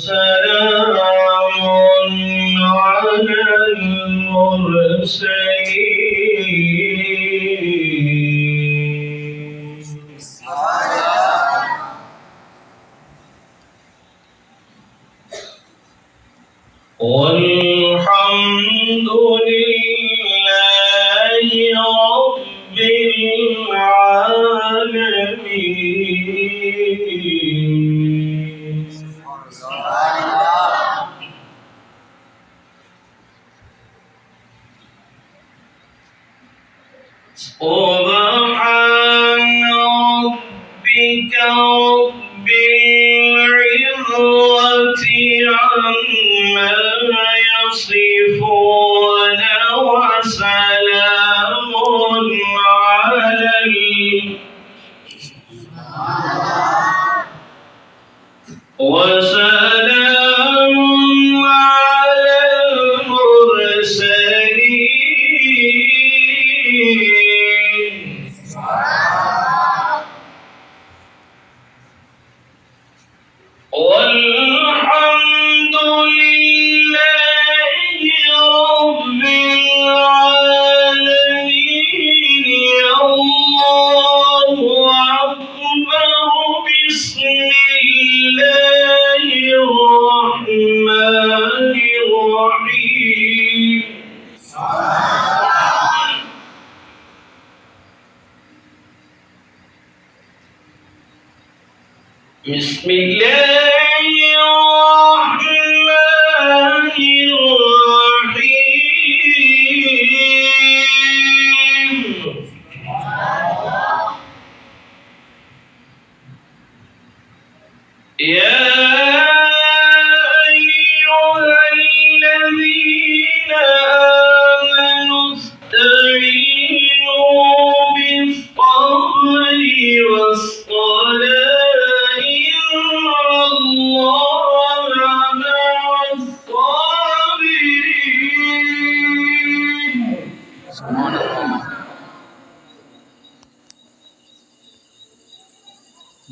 سلام على المرسلين والحمد لله رب العالمين. سبحان ربك رب العزة عما يصفون وسلام على المرسلين والحمد لله رب العالمين. الله أكبر. بسم الله الرحمن الرحيم. بسم الله الرحمن الرحيم. يا أيها الذين آمنوا استعينوا بالصبر والصلاة إن الله مع الصابرين.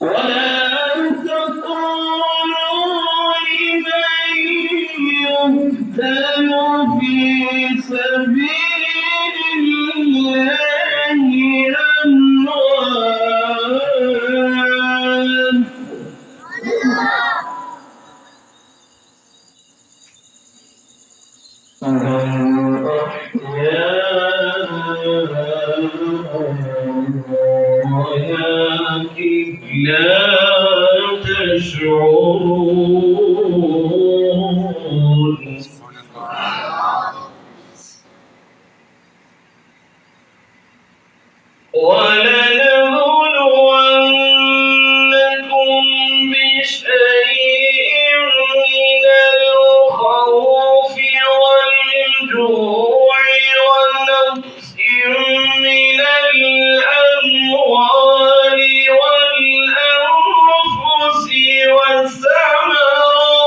ولا تقولوا لمن يقتل في سبيل الله أموات ولكن لا تشعرون. ولنبلونكم بشيء من الخوف والجوع ونقص من الأموال والأنفس والثمرات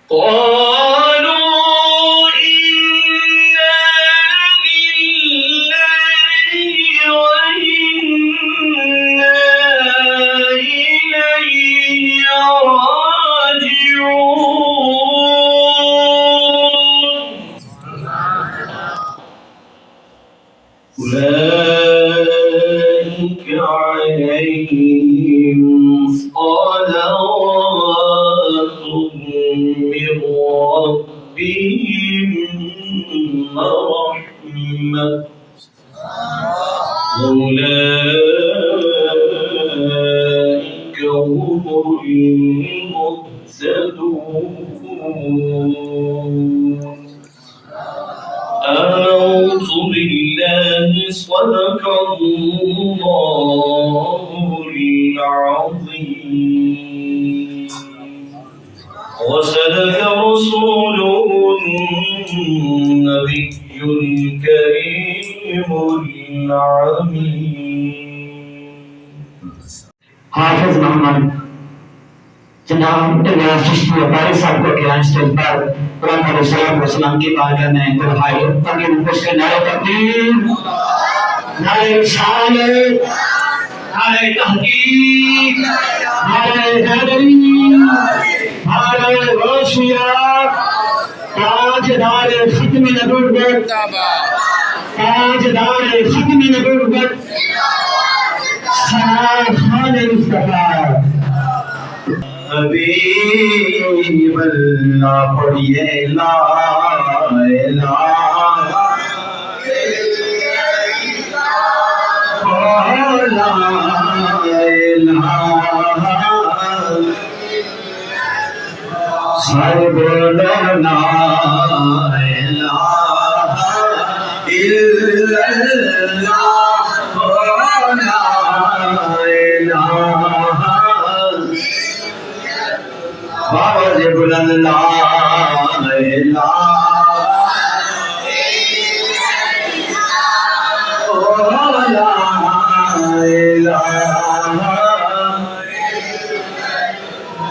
قالوا إنا لله وإنا إليه راجعون أولئك عليهم صلوات من ربهم ورحمة أولئك هم المهتدون أعوذ بالله صدق الله العظيم وصدق رسوله النبي الكريم العميد حافظ محمد جناب الیاس چشتی وقاری صاحب کو کیا اسٹیج پر قرآن علیہ السلام کی بارگاہ میں دلہائی تاکہ نفس کے نعرہ تقدیر نعرہ رسالت نعرہ تحقیق نعرہ حیدری نعرہ غوثیہ تاجدار ختم نبوت تاجدار ختم نبوت سلام خان مصطفیٰ حبیب اللہ پڑھیے لا الہ لا الہ سارے بولو لا الہ الا اللہ لا الہ آواز بلند لا الہ لا الہ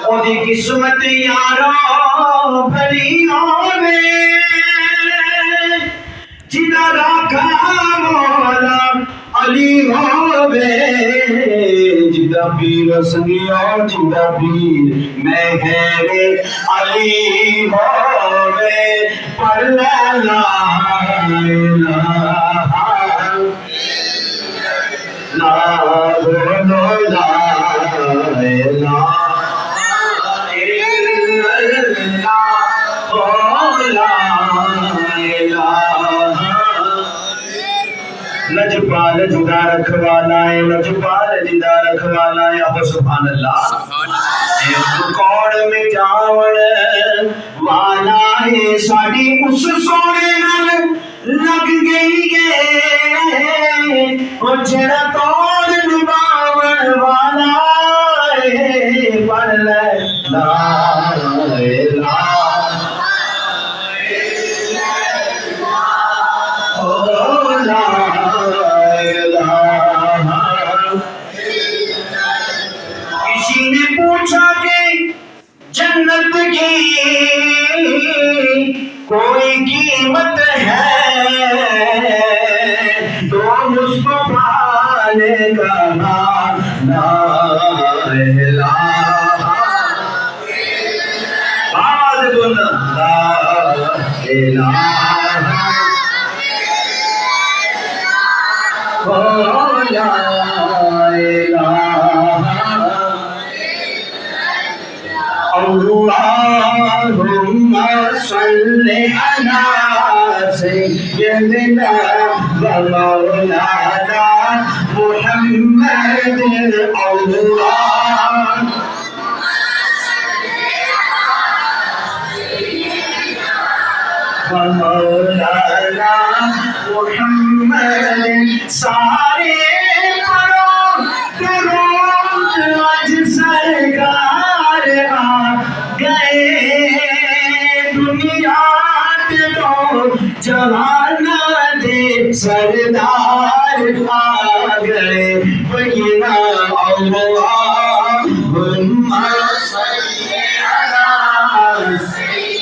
اودی قسمت یارا بھلی ہوے جدا راکھا مولا علی ہوے جدا پیر سنگیا جدا پیر میں ہے علی ہوے پر لا الہ لا بولو لا الہ لجپال جدا رکھوالا ہے لجپال جدا رکھوالا ہے اب سبحان اللہ ایک کوڑ میں جاوڑ والا ہے ساڑی اس سوڑے نال لگ گئی ہے وہ جڑا توڑ نباوڑ والا ہے پڑھ لے لا الہ کسی نے پوچھا کہ جنت کی کوئی قیمت ہے تو مصطفیٰ نے کہا لا الہ آواز بلند لا الہ لا الہ اللہم صلی علی سیدنا و مولانا محمد اللہم و مولانا محمد سارے پڑھو درود آج سرکار آ گئے دنیا دو جہان دے سردار آ گئے وینا اللہم صلی علی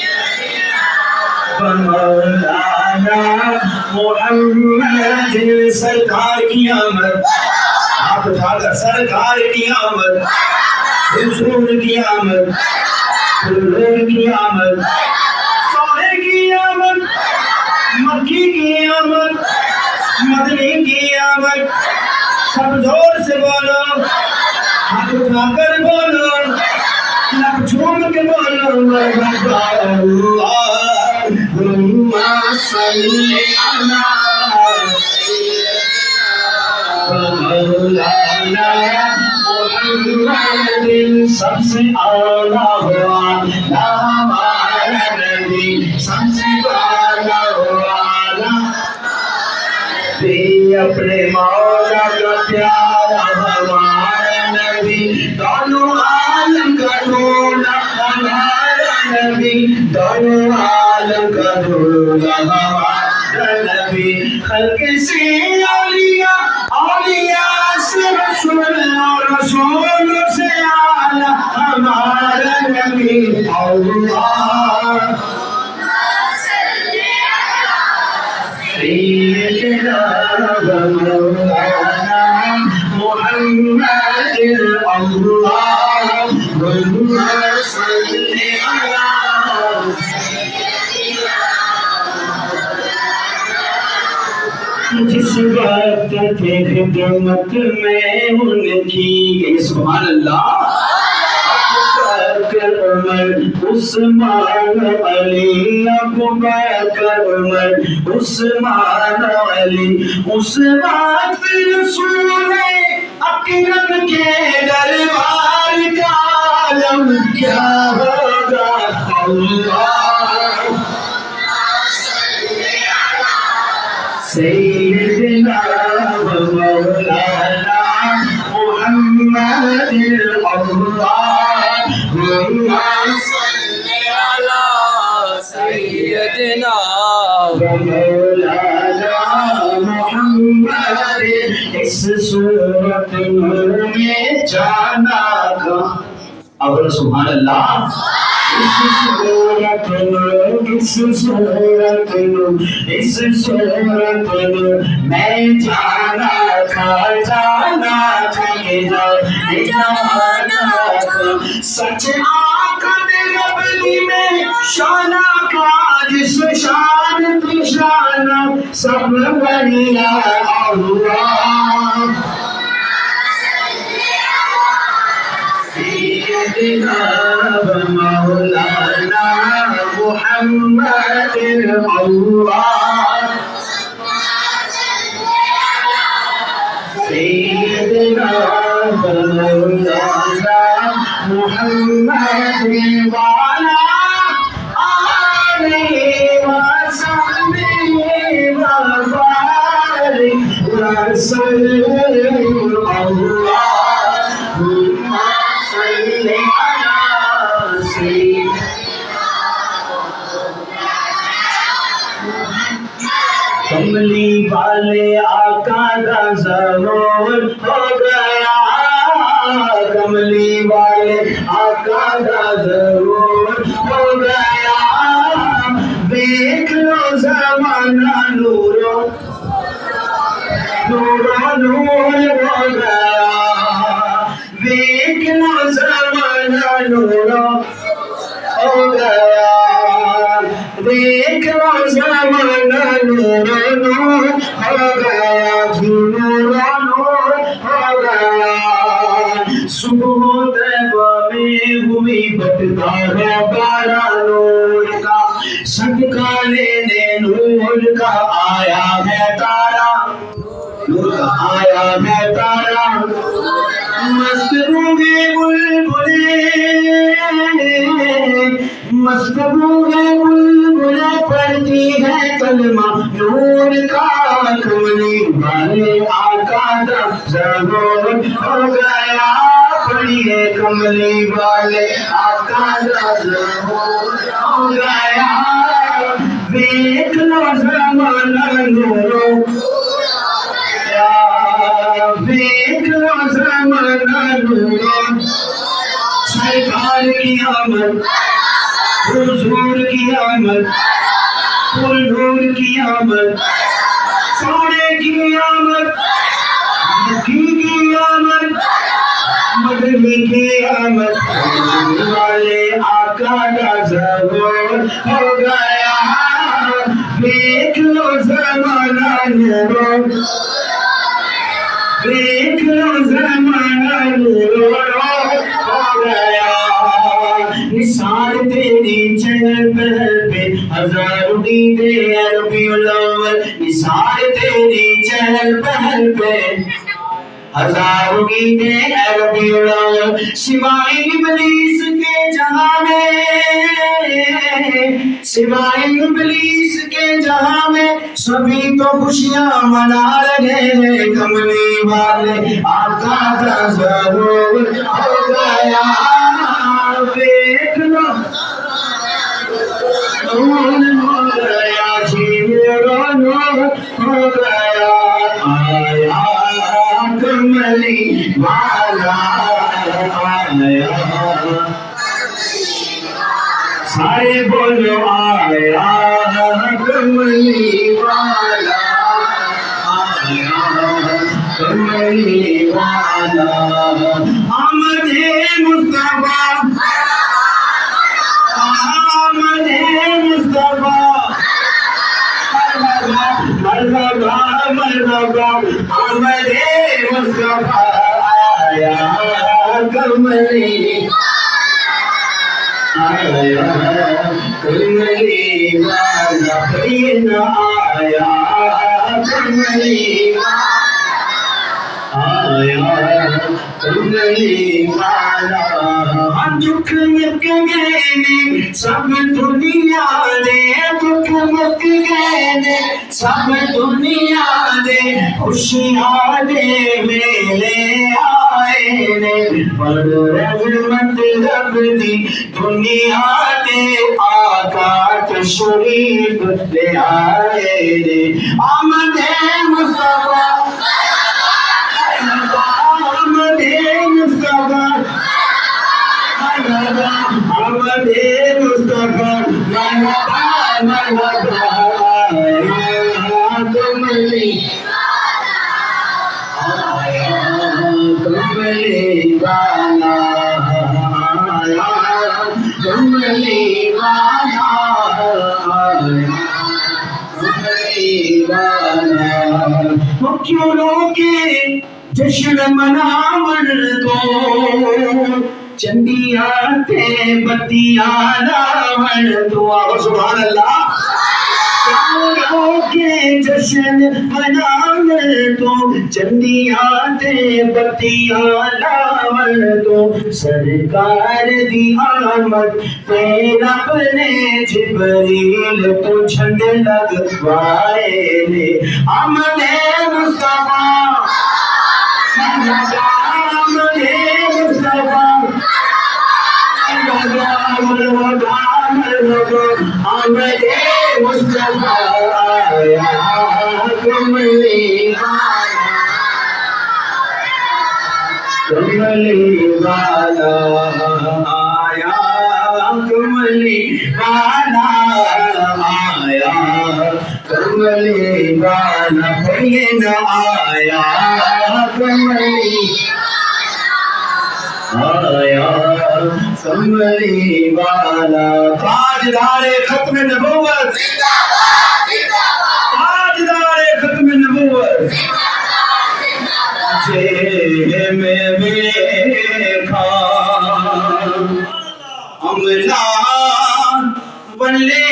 ہاتھ اٹھا کر سرکار کی آمد، حضور کی آمد، حضور کی آمد، سونے کی آمد، مکی کی آمد، مدنی کی آمد. سب زور سے بولو، ہاتھ اٹھا کر بولو، لب جھوم کے بولو، اللہم صلی علی مولانا محمد. سب سے اعلیٰ ہوا ہمارا نبی، سب سے اعلیٰ ہوا اپنے مولا کا پیارا ہمارا نبی، دونوں عالم کا ڈھونڈا ہمارا نبی، دونوں عالم کا ڈھونڈا ہمارا نبی. خلق سے اولیاء، اولیاء سے رسول، اور رسول سے اعلیٰ ہمارا نبی. اللہ سیدنا مولانا محمد. اللہم صلی علی جس وقت تھے خدمت میں ان کی. سبحان اللہ. ابوبکر عمر عثمان علی، ابوبکر عمر عثمان علی. اس وقت رسول اکرم کے دربار کا عالم کیا ہوگا. اللہ سیدنا مولانا محمد. اللہم صلی علی سیدنا مولانا محمد. اس صورت میں جانا کا اور سبحان اللہ. اس صورت میں جانا تھا، جانا تھا، جانا تھا. سچ آقا تیرا بلی میں شانہ کا، جس شان کی شانہ سب بڑھیا. اللہ سیدنا مولانا محمد. اللہ سیدنا مولانا محمد وعلى آله وصحبه وبارك وسلم. اللهم صل على سيدنا کملی والے آقا دا ضرور ہو گیا، کملی والے آقا دا ضرور ہو گیا. دیکھ لو زمانہ نورو نورو نور ہو گیا. دیکھ لو زمانہ نورو ہو گیا. دیکھ لو زمانہ نور نور ہو گیا، نور نور ہو گیا. صبح طیبہ میں ہوئی بٹتا ہے بارہ نور کا، صدقہ لینے نور کا آیا ہے تارا، نور کا آیا ہے تارا. مست گونگے بلبلیں، مست گونگے بلبلیں پڑھتی ہے کلمہ نور کا. کملی والے آقا دا ظہور ہو گیا، پڑھیے کملی والے آقا دا ظہور ہو گیا. دیکھ لو زمانہ نورو دیکھ لو زمانہ نورو. سرکار کی آمد، حضور کی آمد، حضور کی آمد، سونے کی آمد، مکی کی آمد مغربی کی آمد والے آقا کا ظہور ہو گیا دیکھ لو زمانہ نورو دیکھ لو زمانہ نورو ہو گیا نثار تیری چہل پہل پہ ہزاروں دیدے ربیع الاول نثار تیری چہل پہل پہ ہزاروں دیدے ربیع الاول سوائے ابلیس کے جہاں میں سوائے ابلیس کے جہاں میں سبھی تو خوشیاں منا رہے ہیں کملی والے آقا کا ظہور ہو گیا دیکھ لو نور ہو گیا جی میرا نور ہو گیا آیا کملی والا آیا سارے بولو آیا کملی والا آیا کملی والا آمد مصطفیٰ آمد مصطفیٰ مرحبا مرحبا آمد مصطفیٰ آیا کملی آیا کملی والا آیا کملی آیا کملی والا دکھ مک گئے نے سب دنیا دے دکھ مک گئے نے سب دنیا دے خوشیاں دے میلے آئے نے پر رحمت رب دی دنیا دے آقا تشریف لے آئے نے آمد مصطفیٰ آمد مصطفیٰ آمد مصطفیٰ مرحبا مرحبا کملی آیا کملی والا آیا کملی والا آیا کملی والا وہ کیوں روکے جشن مناون کو چندیاں تے بتیاں لاون تو سبحان اللہ کے جشن مناون تو چندیاں تے بتیاں لاون تو سرکار دی آمد تے رب نے جبریل تو جھنڈ لگوائے نے آمد مصطفیٰ آمد مصطفیٰ مرحبا مرحبا آمد مصطفیٰ آیا کملی والا کملی والا آیا کملی والا آیا کملی والا آیا کملی آیا کملی والا تاجدار ختم نبوت تاجدار ختم نبوت جے میں دیکھا املا بلے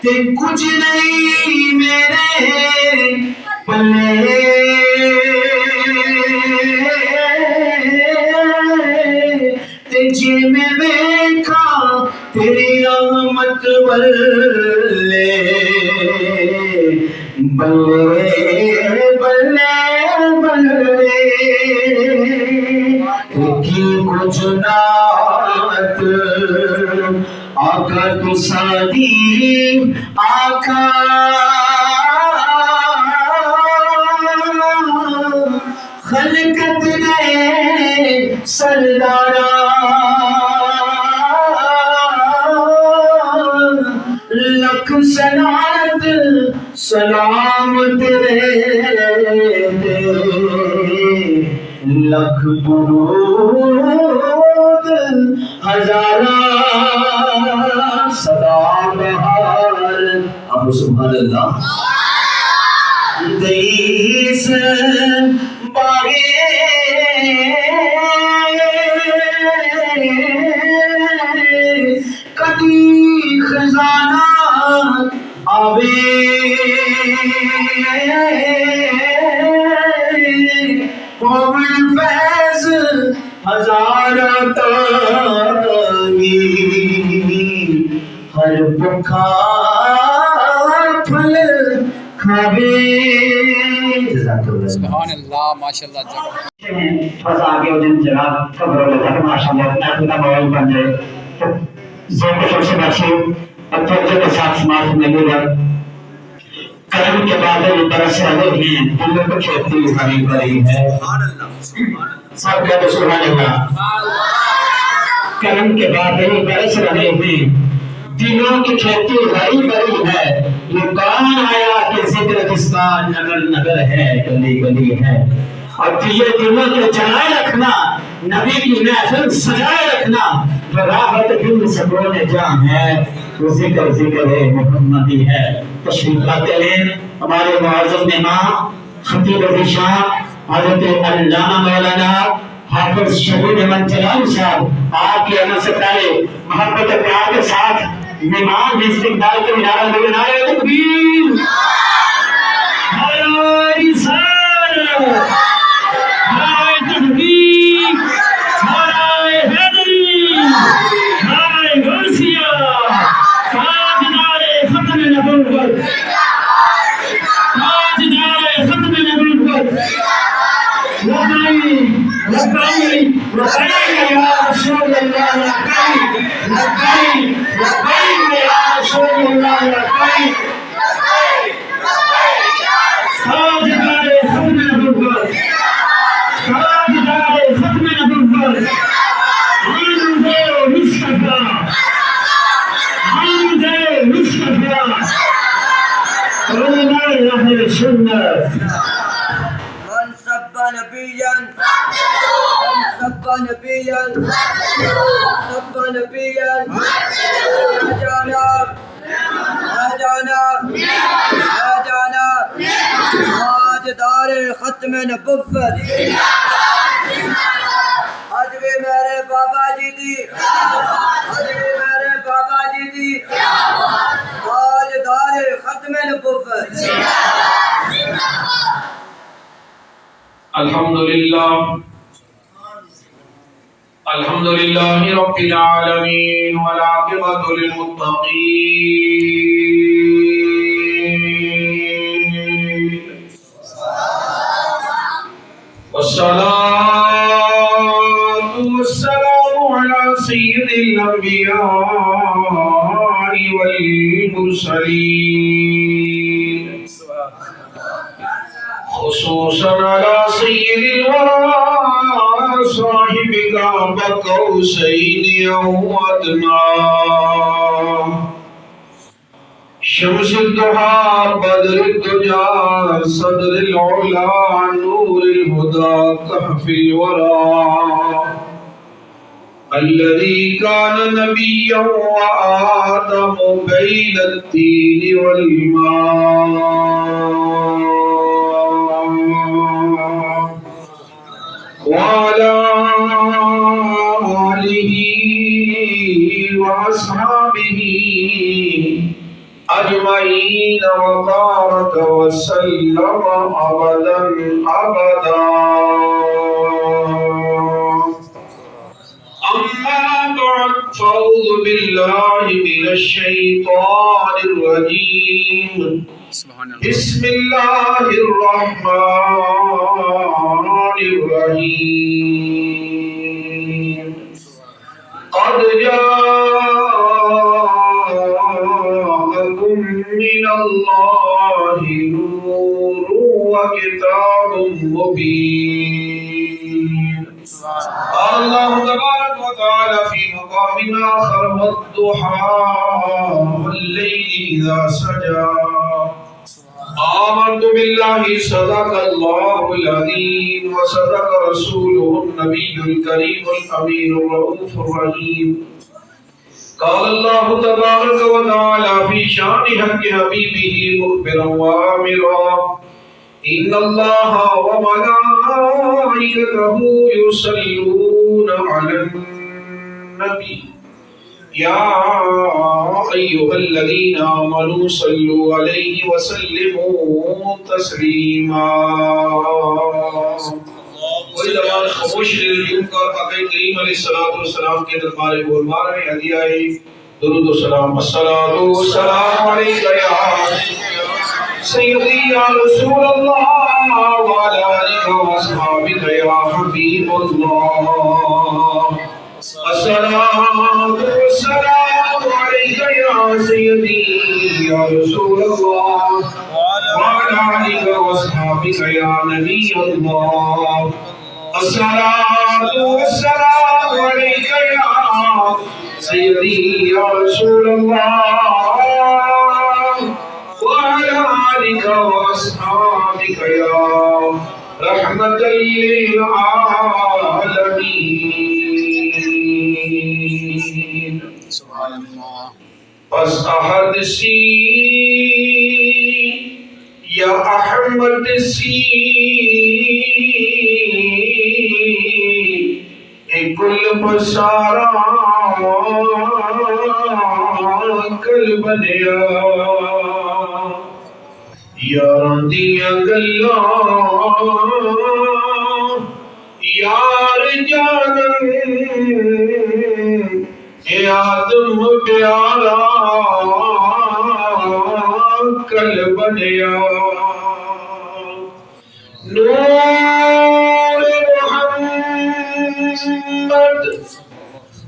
تے کچھ نہیں میرے پلے تے جے میں دیکھا تیری رحمت بلے بلے بلے بلے کی کچھ نات آقا تو سادی آقا خلقت نے سردارا لکھ سنات سلام تیرے لکھ درود ہزارہ سدا بہار. اب سبحان اللہ. دیس باغے کدی خزانہ آوے پون فیض ہزارہ تانگی ہر بکھا پھل کھاوے. سبحان اللہ ماشاء اللہ. بس آگے وہ دن جناب خبر ہو جاتا کہ ماشاء اللہ اپنا اپنا موبائل بن جائے تو ذہن کو سب سے بچے اور توجہ کے ساتھ سماعت میں لے گا. کرم کے بادل برس رہے ہیں دلوں کو کھیتی بھری بھری ہے. سب کہتے سبحان اللہ. کرم کے بادل برس رہے ہیں دلوں کی کھیتی بھری بھری ہے. یہ کون آیا کہ ذکر جس کا نگر نگر ہے گلی گلی ہے. اور دیے دلوں کو جلائے رکھنا نبی کی محفل سجائے رکھنا جو راحت دل سکون جاں ہے وہ ذکر ذکر محمدی ہے. تشریف لاتے ہیں ہمارے معظم امام خطیب ذیشان حضرت علامہ مولانا حافظ شبیر احمد جلال صاحب. آپ کی عمل سے پہلے محبت و پیار کے ساتھ امام نے استقبال کے مینار میں نعرہ تکبیر نعرہ رسالت نعرہ تحقیق نعرہ حیدری نعرہ غوثیہ تاجدار ختم نبوت تاجدار ختم نبوت. لبیک لبیک لبیک یا رسول اللہ لبیک لبیک لبیک یا رسول اللہ لبیک تاجدار ختم نبوت تاجدار ختم نبوت حمد مصطفیٰ حمد مصطفیٰ علماء اہل سنت. من سب نبيا سب نبيا سب نبيا جانا جانا جانا تاجدار ختم نبوت. آج بھی میرے بابا جی دی آج بھی میرے بابا جی دی تاجدار ختم نبوت. الحمد لله رب العالمين والعاقبة للمتقين والصلاة والسلام على سيد الأنبياء والمرسلين خصوصا على سيد الورى صاحب قاب قوسين أو أدنى شمس الضحى بدر الدجى صدر العلا نور الهدى كهف الورى الذي كان نبيا وآدم بين الدين والماء وعلى آله وأصحابه أجمعين وبارك وسلم أبدا أبدا. أما بعد فأعوذ بالله من الشيطان الرجيم. بسم الله الرحمن الرحيم. قد جاءكم من الله نور وكتاب مبين. الله تبارك وتعالى في مقام آخر والضحى والليل إذا سجى آمنت بالله صدق الله العظيم وصدق رسوله النبي الكريم الأمين الرؤوف الرحيم قال الله تبارك وتعالى في شان حق حبيبه مخبرا وآمرا إن الله وملائكته يصلون على النبي يا أيها الذين آمنوا صلوا عليه وسلموا تسليما کوئی زبان خاموش رہی کر آقا کریم علیہ الصلوۃ والسلام کے دربار بولبار میں ہدیہ درود و سلام الصلاۃ والسلام علیک یا سیدی یا رسول اللہ وعلی آلک و اصحابک یا حبیب اللہ الصلاۃ والسلام علیک یا سیدی یا رسول اللہ وعلی آلک و اصحابک یا نبی اللہ الصلاۃ والسلام علیک یا سیدی یا رسول اللہ وعلی آلک و اصحابک یا رحمت للعالمین سبحان اللہ پس احد سی یا احمد سی کل بسارا کل بنیا یاران دیا گلا یار جانن اے آدم پیارا کل بنیا نور محمد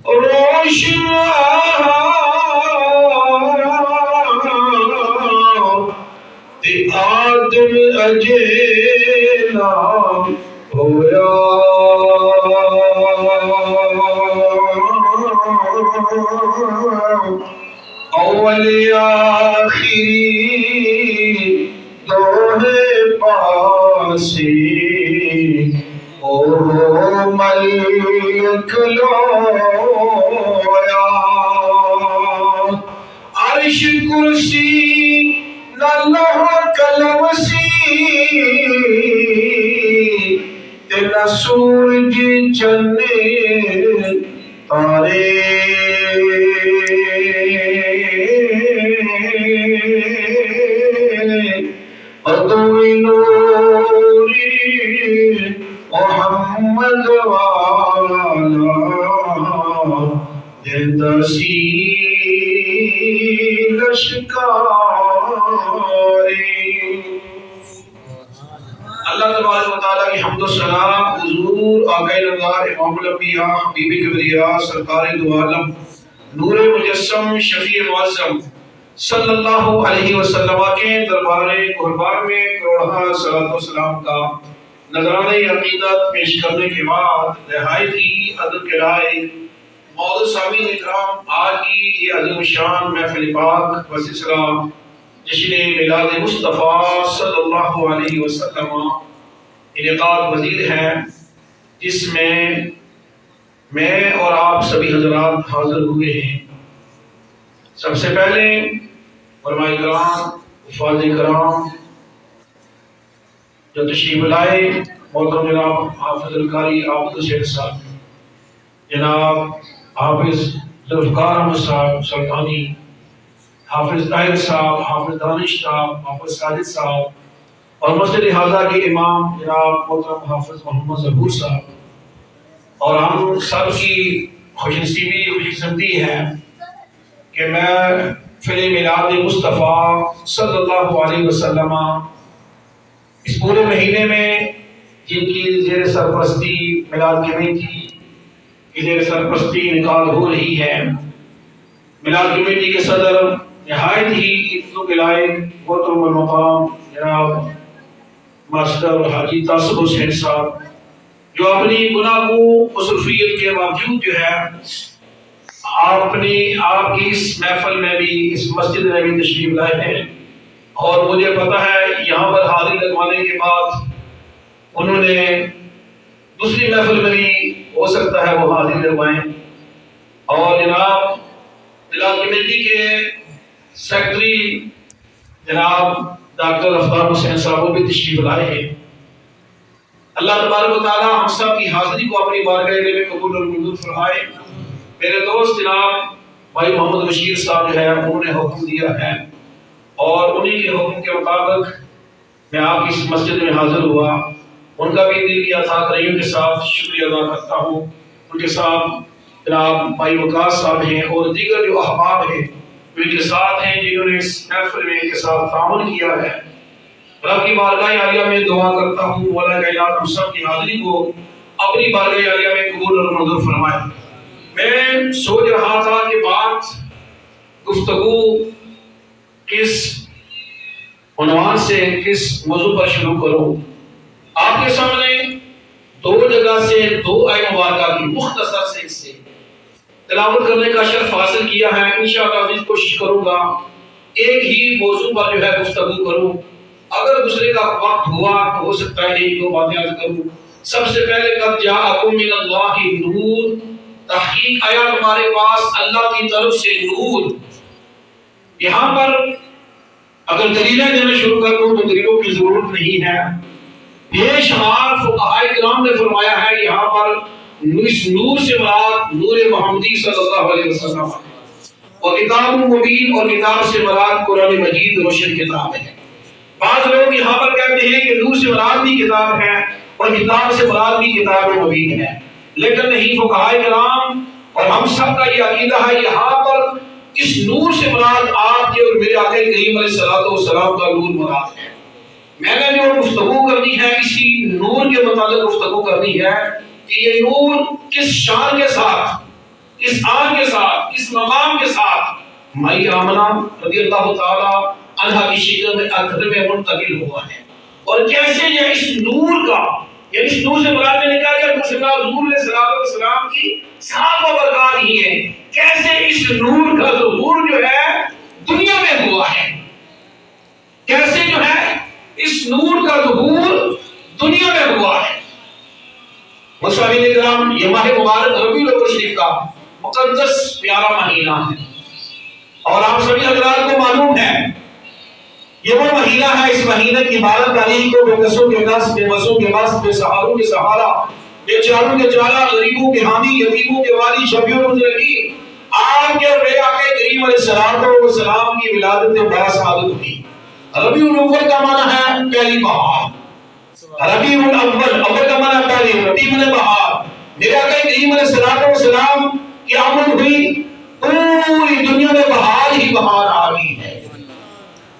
روشن تے آدم اجیلا ہویا اول آخری دونے پاسی او ملک لویا عرش کرسی نلہ کلم سی تینا سورج چنے تارے ادوی نوری محمد والا دسی لشکاری اللہ تبارک و تعالیٰ کی حمد و ثنا حضور آقا نظار امام الانبیاء حبیب کبریاء سرکار دو عالم نور مجسم شفیع معظم صلی اللہ علیہ وسلم کے دربار قربان میں کروڑہ صلاۃ و سلام کا نذرانہ عقیدت پیش کرنے کے بعد نہایت ہی ادب کے لائق موضوع سامعین اکرام آج کی یہ عظیم شان محفل پاک و سلسلہ جشن میلاد مصطفیٰ صلی اللہ علیہ وسلم انعقاد پذیر ہے جس میں میں اور آپ سبھی حضرات حاضر ہوئے ہیں۔ سب سے پہلے علماء کرام حفاظ کرام جو تشریف لائے محترم جناب حافظ القاری عابد حسین صاحب، جناب حافظ ذوالفقار احمد صاحب سلطانی، حافظ طاہر صاحب، حافظ دانش صاحب، حافظ ساجد صاحب اور مسجد حاضہ کے امام جناب محترم حافظ محمد ظہور صاحب، اور ہم سب کی خوش نصیبی خوش قسمتی ہے کہ میں فل میلاد مصطفیٰ صلی اللہ علیہ وسلم اس پورے مہینے میں جن کی زیر سرپرستی میلاد کمیٹی کی زیر سرپرستی انعقاد ہو رہی ہے، میلاد کمیٹی کے صدر نہایت ہی عزت کے لائق محترم المقام جناب ماسٹر حاجی تاسب حسین صاحب، جو اپنی گناہ کو مصروفیت کے باوجود جو ہے آپ کی اس محفل میں بھی اس مسجد میں بھی تشریف لائے ہیں، اور مجھے پتہ ہے یہاں پر حاضری لگوانے کے بعد انہوں نے دوسری محفل میں بھی ہو سکتا ہے وہ حاضری لگوائیں. اور جناب ضلع کمیٹی کے سیکرٹری جناب ڈاکٹر افطار حسین صاحب وہ بھی تشریف لائے ہیں. اللہ تبارک و تعالی ہم سب کی حاضری کو اپنی بارگاہ میں قبول اور منظور فرمائے. میرے دوست جناب بھائی محمد بشیر صاحب جو ہے انہوں نے حکم دیا ہے اور انہی کے حکم کے مطابق میں آپ کی اس مسجد میں حاضر ہوا. ان کا بھی دل کی عطا کریوں کے ساتھ شکریہ ادا کرتا ہوں. ان کے ساتھ جناب بھائی وقاص صاحب ہیں اور دیگر جو احباب ہیں جو ان کے ساتھ ہیں جنہوں نے اس محفل میں ان کے ساتھ تعاون کیا ہے. رب کی بارگاہ عالیہ میں دعا کرتا ہوں مولا کائنات ہم سب کی حاضری کو اپنی بارگاہ عالیہ میں قبول اور منظور فرمائے. میں سوچ رہا تھا کہ بات گفتگو کس عنوان سے کس موضوع پر شروع کروں. آپ کے سامنے دو جگہ سے دو آیت مبارکہ کی مختصر سے اس سے تلاوت کرنے کا شرف حاصل کیا ہے. انشاءاللہ عزیز کوشش کروں گا ایک ہی موضوع پر جو ہے گفتگو کروں. اگر دوسرے کا وقت ہوا تو ہو سکتا ہے ایک دو باتیں عرض کروں. سب سے پہلے قد جاءکم من اللہ نور، تحقیق آیا تمہارے پاس اللہ کی طرف سے نور. یہاں پر اگر دلیلیں دینا شروع کر دوں تو دلیلوں کی ضرورت نہیں ہے. بے شمار فقہائے کرام نے فرمایا ہے یہاں پر اس نور سے مراد نور محمدی صلی اللہ علیہ وسلم اور کتاب مبین اور کتاب سے مراد قرآن مجید روشن کتاب ہے. بعض لوگ یہاں پر کہتے ہیں کہ نور سے مراد بھی کتاب ہے اور کتاب سے مراد بھی کتاب مبین ہے، لیکن نہیں. فقہائے کرام اور ہم سب کا یہ عقیدہ ہے یہاں پر اس نور سے مراد آپ کے اور میرے آقا کریم علیہ الصلوۃ والسلام کا نور مراد ہے. میں نے جو گفتگو کرنی ہے اسی نور کے متعلق گفتگو کرنی ہے کہ یہ نور کس شان کے ساتھ، کس آن کے ساتھ، کس مقام کے ساتھ مائی آمنہ رضی اللہ تعالی عنہا کی شکل میں اکھر میں منتقل ہوا ہے اور کیسے یہ اس نور کا یعنی اس نور سے مراد میں نکال کر حضور علیہ السلام کی صحابہ و برکات ہی ہے. کیسے اس نور کا ظہور جو ہے دنیا میں ہوا ہے، کیسے جو ہے اس نور کا ظہور دنیا میں ہوا ہے. مصطفی کرام یہ ماہ مبارک ربیع الاول شریف کا مقدس پیارا مہینہ ہے اور آپ سبھی حضرات کو معلوم ہے یہ وہ مہینہ ہے. اس مہینے کی بارہ تاریخ کو بے کسوں کے نس، بے مسوں کے مس، بے سہاروں کے سہارا، بے چاروں کے چارہ، غریبوں کے حامی، یتیموں کے والی، شفیع المذنبین آپ کے اور میرے آقا کریم علیہ السلام کی ولادت باعث سعادت ہوئی. ربیع الاول کا معنی ہے پہلی بہار. ربیع الاول، اول کا معنی پہلی، ربیع میں بہار. میرے آقا کریم علیہ السلام کی آمد ہوئی، پوری دنیا میں بہار ہی بہار آ گئی ہے.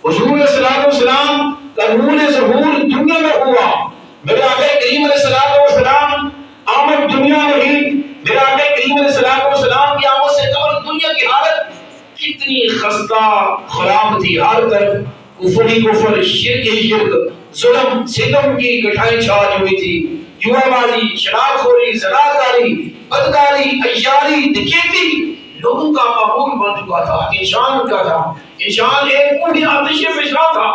حضور علیہ السلام کا نور ظہور دنیا میں ہوا. میرے آقا کریم علیہ السلام آمد دنیا میں ہی. میرے آقا کریم علیہ السلام کی آمد سے قبل دنیا کی حالت کتنی خستہ خراب تھی. ہر طرف کفر ہی کفر، شرک ہی شرک، ظلم ستم کی گٹھائی چھائی ہوئی تھی. جوا بازی، شراب خوری، زناکاری، بدکاری، عیاری، ڈکیتی لوگوں کا معمول بن چکا تھا. انسان کا تھا، انسان ایک کوڑی آتش فشاں تھا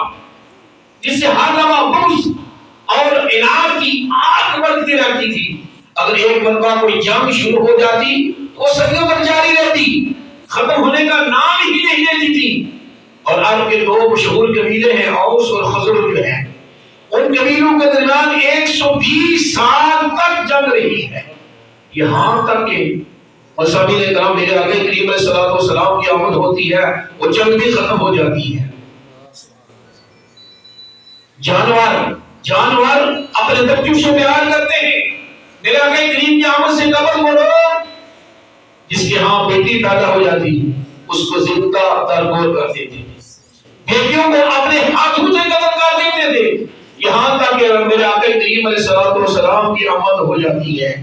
جس سے ہر لمحہ بغض اور عناد کی آگ بلتی رہتی تھی. اگر ایک مرتبہ کوئی جنگ شروع ہو جاتی وہ صدیوں تک جاری رہتی، ختم ہونے کا نام ہی نہیں لیتی تھی. اور عرب کے دو مشہور قبیلے ہیں اوس اور خزرج جو ہیں، ان قبیلوں کے درمیان 120 سال تک جنگ رہی ہے. یہاں تک کہ مصابین کرام میرے آقا کریم علیہ السلام کی آمد ہوتی ہے وہ جنگ بھی ختم ہو جاتی ہے. جانور اپنے بچوں سے پیار کرتے ہیں. میرے آقا کریم کی آمد سے قبل وہ لوگ جس کے ہاں بیٹی پیدا ہو جاتی اس کو زندہ تربور کر دیتے تھے، بیٹیوں کو اپنے ہاتھوں سے قتل کر دیتے تھے. یہاں تک کہ میرے آقا کریم علیہ السلام کی آمد ہو جاتی ہے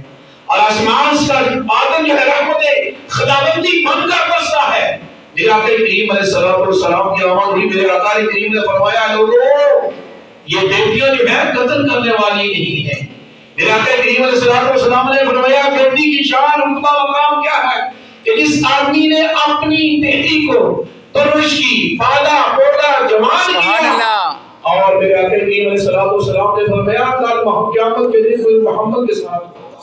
اور آسمان سے بادل جو ہے رحمت خداوندی بن کر برستا ہے. میرے آقا کریم علیہ السلام کی آمد ہوئی. میرے آقا کریم نے فرمایا لوگوں یہ بیٹیاں جو ہے قتل کرنے والی نہیں ہے. میرے آقا کریم علیہ السلام نے فرمایا بیٹی کی شان رتبہ مقام کیا ہے کہ جس آدمی نے اپنی بیٹی کو ترش کی، پالا پولا جوان سبحان کیا۔ اللہ۔ اور میرے آقا کریم علیہ السلام نے فرمایا کل قیامت کے دن کوئی محمد کے ساتھ ہوگا۔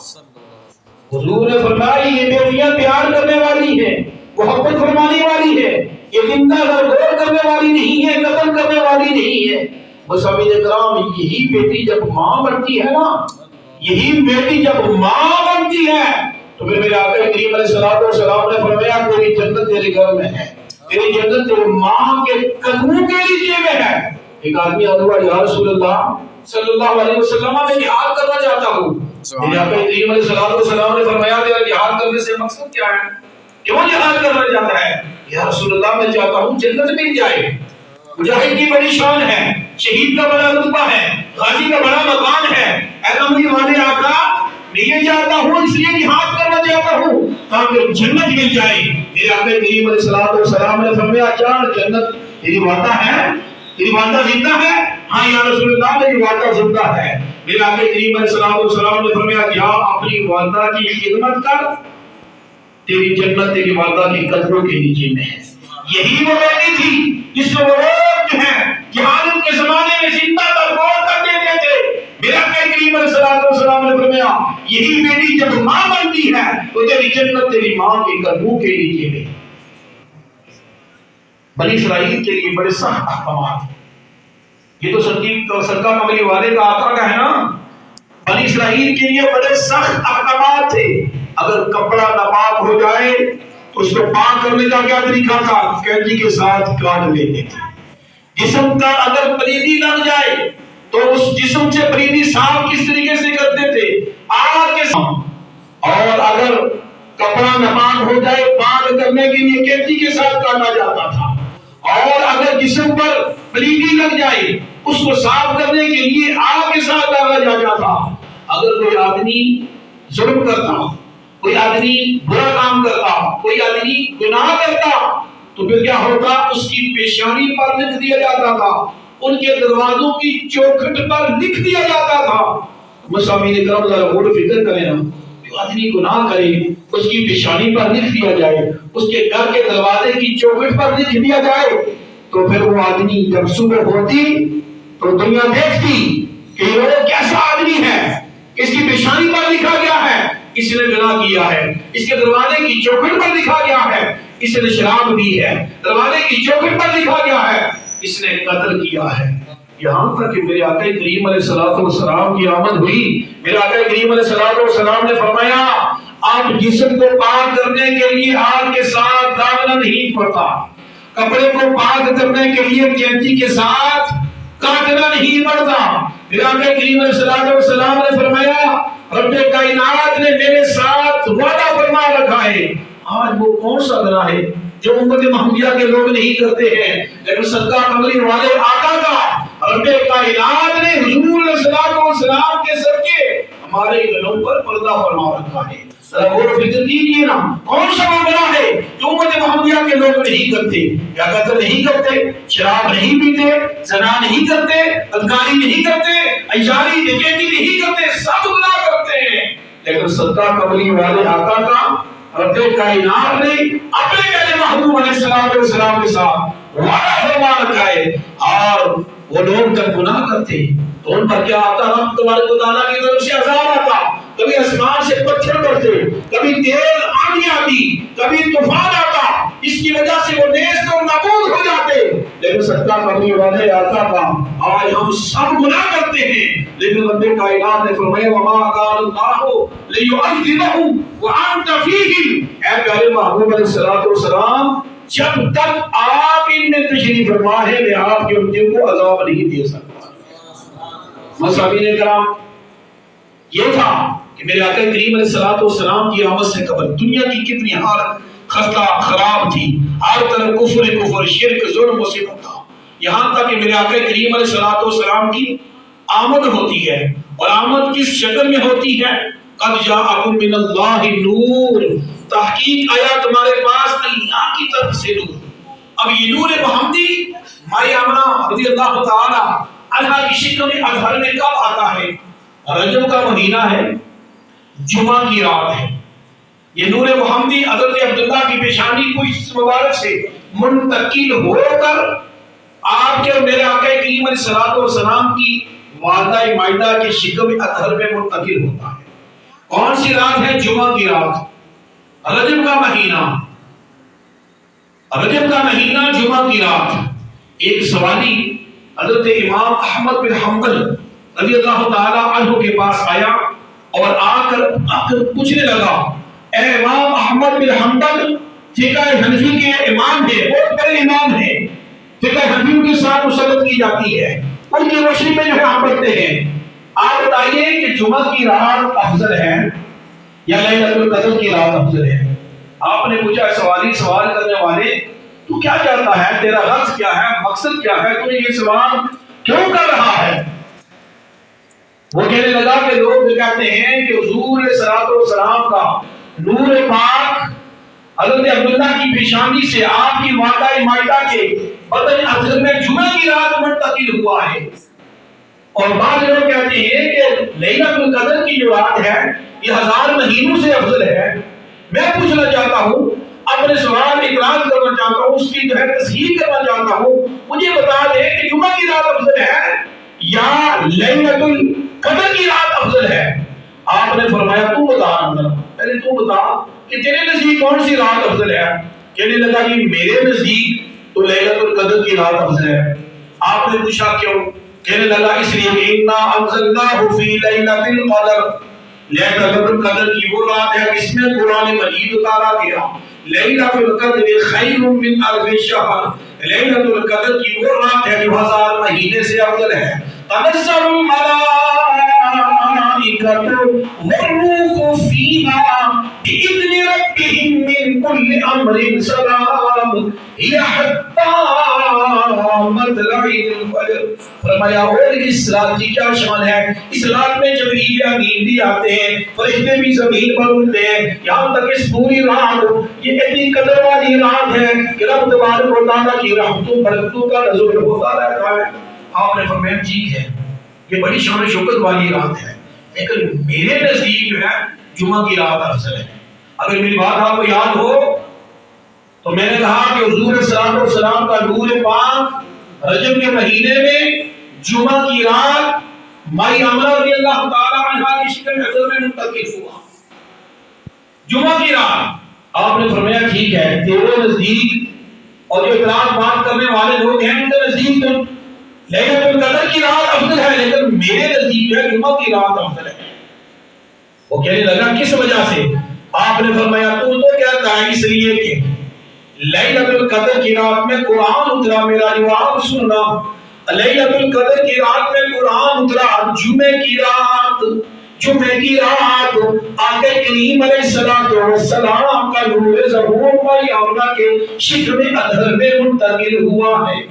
حضور نے فرمایا یہ بیٹیاں پیار کرنے والی ہیں، محبت فرمانے والی ہے، یہ زندہ غرغور کرنے والی نہیں ہے، قتل کرنے والی نہیں ہے۔ مصابین کرام یہی بیٹی جب ماں بنتی ہے نا، یہی بیٹی جب ماں بنتی ہے تو پھر میرے آقا کریم علیہ السلام نے فرمایا تیری جنت تیرے گھر میں ہے، تیری جنت تیرے ماں کے قدموں کے نیچے میں ہے۔ ایک آدمی آدھوا یا رسول اللہ صلی اللہ علیہ وسلم میں جہاد کرنا چاہتا ہوں۔ میرے آقا کریم علیہ السلام نے فرمایا تیرا جہاد کرنے سے مقصد کیا ہے؟ کیوں جہاد کرنا چاہتا ہے؟ یا رسول اللہ میں چاہتا ہوں جنت مل جائے۔ مجاہد کی بڑی شان ہے، شہید کا بڑا رتبہ ہے، غازی کا بڑا مقام ہے۔ اے کملی والے آقا میں یہ چاہتا ہوں اس لیے جہاد کرنا چاہتا ہوں تاکہ جنت مل جائے۔ میرے آقا کریم علیہ السلام نے فرمایا چار جنت تیری وعدہ ہے، تیری وعدہ زندہ ہے؟ ہاں یا رسول اللہ میری وعدہ زندہ ہے۔ میرے آقا کریم علیہ السلام نے فرمایا جا اپنی وعدہ کی خدمت کر، تیری جنت تیری وعدہ کی قدروں کے نیچے میں ہے۔ یہی وہ بیٹی تھی جس کو وہ لوگ جو ہیں جہاد کے زمانے میں زندہ تربور کر دیتے تھے۔ میرے آقا کریم علیہ السلام نے فرمایا یہی بیٹی جب ماں بنتی ہے تو تیری جنت تیری ماں کے قدموں کے نیچے میں۔ بنی اسرائیل کے لیے بڑے سخت احکامات، یہ تو صدقہ کملی والے کا آقا کا ہے نا۔ بنی اسرائیل کے لیے بڑے سخت احکامات تھے۔ اگر کپڑا ناپاک ہو جائے تو اس کو پاک کرنے کا کیا طریقہ تھا؟ کینچی کے ساتھ کاٹ لیتے تھے۔ جسم کا اگر پلیدی لگ جائے تو اس جسم سے پلیدی صاف کس طریقے سے کرتے تھے؟ آگ کے ساتھ۔ اور اگر کپڑا ناپاک ہو جائے پاک کرنے کے لیے کینچی کے ساتھ کاٹا جاتا تھا۔ اور اگر جسم پر پلیدی لگ جائے اس کو صاف کرنے کے لیے آگ کے ساتھ ڈالا جاتا تھا۔ اگر کوئی آدمی ظلم کرتا، کوئی آدمی برا کام کرتا، کوئی آدمی گناہ کرتا تو پھر کیا ہوتا؟ اس کی پیشانی پر لکھ دیا جاتا تھا، ان کے دروازوں کی چوکھٹ پر لکھ دیا جاتا تھا۔ مسامعین کرام ذرا غور و فکر کریں نا، جو آدمی گناہ کرے اس کی پیشانی پر لکھ دیا جائے، اس کے گھر کے دروازے کی چوکھٹ پر لکھ دیا جائے تو پھر وہ آدمی جب صبح ہوتی تو دنیا دیکھتی کہ وہ کیسا آدمی ہے، اس کی پیشانی پر لکھا گیا ہے اس نے گناہ کیا ہے، اس کے دروازے کی چوکھٹ پر لکھا گیا ہے اس نے شراب پی ہے، دروازے کی چوکھٹ پر لکھا گیا ہے اس نے قتل کیا ہے۔ یہاں تک کہ میرے آقا کریم علیہ السلام کی آمد ہوئی، میرے آقا کریم علیہ السلام نے فرمایا آپ جسم کو پاک کرنے کے لیے آگ کے ساتھ داغنا نہیں پڑتا، کپڑے کو پاک کرنے کے لیے کینچی کے ساتھ کاٹنا نہیں پڑتا۔ میرے آقا کریم علیہ السلام نے فرمایا رب کائنات نے میرے ساتھ وعدہ فرما رکھا ہے۔ آج وہ کون سا گناہ ہے جو امت محمدیہ کے لوگ نہیں کرتے ہیں، لیکن صدقہ کملی والے آقا کا رب کائنات نے حضور صلی اللہ علیہ وسلم کے صدقے ہمارے گناہوں پر پردہ فرما رکھا ہے۔ ذرا غور و فکر کیجیے نا، کون سا وہ گناہ ہے جو امت محمدیہ کے لوگ نہیں کرتے؟ کیا قتل نہیں کرتے، شراب نہیں پیتے، زنا نہیں کرتے، بدکاری نہیں کرتے، عیاری ڈکیتی نہیں کرتے، سب گناہ کرتے ہیں، لیکن صدقہ کملی والے آقا کا رب کائنات نے اپنے پیارے محبوب علیہ السلام کے ساتھ وعدہ فرما رکھا ہے۔ اور وہ لوگ جب گناہ کرتے تو ان پر کیا آتا؟ رب تبارک و تعالیٰ کی طرف سے عذاب آتا، کبھی آسمان سے پتھر پڑتے، کبھی تیز آندھی آتی، کبھی طوفان آتا، اس کی وجہ سے وہ نیست اور نابود ہو جاتے۔ لیکن صدقہ کملی والے آقا کا آج ہم سب گناہ کرتے ہیں، لیکن رب کائنات نے فرمایا وما کان اللہ لیعذبہم وانت فیہم۔ اے پیارے محبوب علیہ السلام جب تک آپ ان میں تشریف فرما ہے میں آپ کے امتی کو عذاب نہیں دے سکتا۔ مسامعین کرام یہ تھا کہ میرے آقا کریم علیہ السلام کی آمد سے قبل دنیا کی کتنی حالت خستہ خراب تھی، ہر طرف کفر شرک ظلم و ستم تھا، یہاں تک کہ میرے آقا کریم علیہ السلام کی آمد ہوتی ہے، اور آمد کس شکل میں ہوتی ہے؟ قد جاءکم من اللہ نور، تحقیق آیا تمہارے پاس اللہ کی طرف سے نور۔ اب یہ نور محمدی مائی آمنہ رضی اللہ تعالی عنہا کی شکل میں اظہر میں کب آتا ہے؟ رجب کا مہینہ ہے، جمعہ کی رات ہے، یہ نور محمدی حضرت عبداللہ کی پیشانی کو اس مبارک سے منتقل ہو کر آپ کے اور میرے آقا کریم علیہ الصلوۃ والسلام کی والدہ مائدہ کے شکم اطہر میں منتقل ہوتا ہے۔ کون سی رات ہے؟ جمعہ کی رات، رجب کا مہینہ، رجب کا مہینہ، جمعہ کی رات۔ ایک سوالی حضرت امام احمد بن حنبل رضی اللہ تعالی عنہ کے پاس آیا اور آ کر پوچھنے لگا، اے امام احمد بن حنبل، فقہ حنفی کے امام ہیں، بہت بڑے امام ہیں، فقہ حنفی کے ساتھ مسلط کی جاتی ہے، ان کی روشنی میں جو ہے آپ پڑھتے ہیں، آپ بتائیے کہ جمعہ کی رات افضل ہے یا لیلۃ القدر کی رات افضل ہے؟ آپ نے پوچھا، سوالی سوال کرنے والے، تو کیا چاہتا ہے، تیرا غرض کیا ہے، مقصد کیا ہے، تو یہ سوال کیوں کر رہا ہے؟ وہ کہنے لگا کہ لوگ کہتے ہیں کہ حضور علیہ السلام کا نور پاک حضرت عبداللہ کی پیشانی سے آپ کی والدہ مائدہ کے بدن اطہر میں جمعہ کی رات منتقل ہوا ہے، اور بعض لوگ کہتے ہیں کہ لیلۃ القدر کی جو رات ہے یہ 1000 مہینوں سے افضل ہے۔ میں پوچھنا چاہتا ہوں، اپنے سوال اعتراض کرنا چاہتا ہوں، اس کی جو ہے تصحیح کرنا چاہتا ہوں، مجھے بتا دیں کہ جمعہ کی رات افضل ہے یا لیلۃ القدر کی رات افضل ہے؟ آپ نے فرمایا، تو بتا، پہلے تو بتا کہ تیرے نزدیک کون سی رات افضل ہے؟ کہنے لگا کہ میرے نزدیک تو لیلۃ القدر کی رات افضل ہے۔ آپ نے پوچھا کیوں؟ کہنے لگا اس لیے کہ انا انزلناہ فی لیلۃ القدر، لیلۃ القدر کی وہ رات ہے جس میں قرآن مجید اتارا گیا۔ لیلۃ القدر خیر من الف شہر، لیلۃ القدر کی وہ رات ہے جو 1000 مہینے سے افضل ہے۔ تنزل الملائکۃ والروح فیہا بإذن ربہم من کل امر سلام ہی حتی مطلع الفجر۔ فرمایا، اور اس رات کی کیا شان ہے، اس رات میں جبریل امین بھی آتے ہیں، فرشتے بھی زمین پر اڑتے ہیں، یہاں تک اس پوری رات یہ اتنی قدر والی رات ہے کہ رب تبارک و تعالیٰ کی رحمتوں برکتوں کا نزول ہوتا رہتا ہے۔ آپ نے فرمایا ٹھیک ہے، یہ بڑی شان و شوکت والی رات ہے، لیکن میرے نزدیک جو ہے جمعہ کی رات افضل ہے۔ اگر میری بات آپ کو یاد ہو تو میں نے کہا کہ حضور صلی اللہ علیہ وسلم کا نور پاک رجب کے مہینے میں جمعہ کی رات مائی عمرہ رضی اللہ تعالی عنہا کی شکل اطہر میں منتقل ہوا، جمعہ کی رات۔ آپ نے فرمایا ٹھیک ہے، تیرے نزدیک اور جو اعتراض بات کرنے والے لوگ ہیں ان کے نزدیک تو لیلۃ القدر کی رات افضل ہے، لیکن میرے نزدیک ہے جمعہ کی رات افضل ہے۔ وہ کہنے لگا کس وجہ سے؟ آپ نے فرمایا تو کہتا ہے اس لیے کہ لیلۃ القدر کی رات میں قرآن اترا، میرا جواب سننا، لیلۃ القدر کی رات میں قرآن اترا، جمعے کی رات آقا کریم علیہ السلام کا نور ظہور مائی آمنہ کے شکم اطہر میں منتقل ہوا ہے۔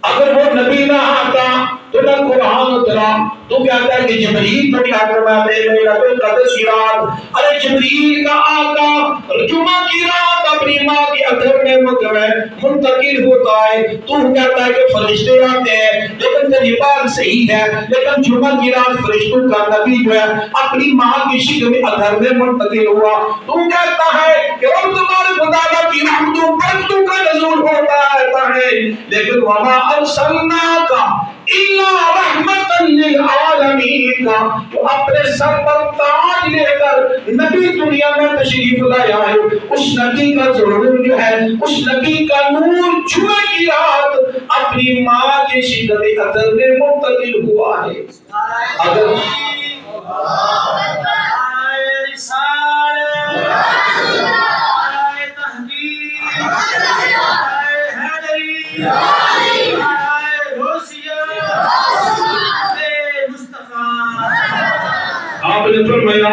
اگر وہ نبی نہ آتا تو نہ قرآن اترا، تو کہتا ہے کہ جبریل تو کیا کرواتے ہیں لیلۃ القدر کی رات، ارے جبریل کا آقا جمعہ کی رات اپنی ماں کے اطہر میں منتقل ہوتا ہے، تو کہتا ہے کہ فرشتے آتے ہیں، لیکن تیری بات صحیح ہے، لیکن جمعہ کی رات فرشتوں کا نبی جو ہے اپنی ماں کی شکل اطہر میں منتقل ہوا، تو کہتا ہے کہ رب تبارک و تعالیٰ کی رحمتوں برکتوں کا نزول ہوتا رہتا ہے، لیکن وما ارسلناک الا رحمتا للعالمین کا جو اپنے سر پر تاج لے کر نبی دنیا میں تشریف لایا ہے، اس نبی کا ظہور جو ہے، اس نبی کا نور جمعہ کی رات اپنی ماں کی شکل اطہر میں منتقل ہوا ہے۔ اگر آپ نے فرمایا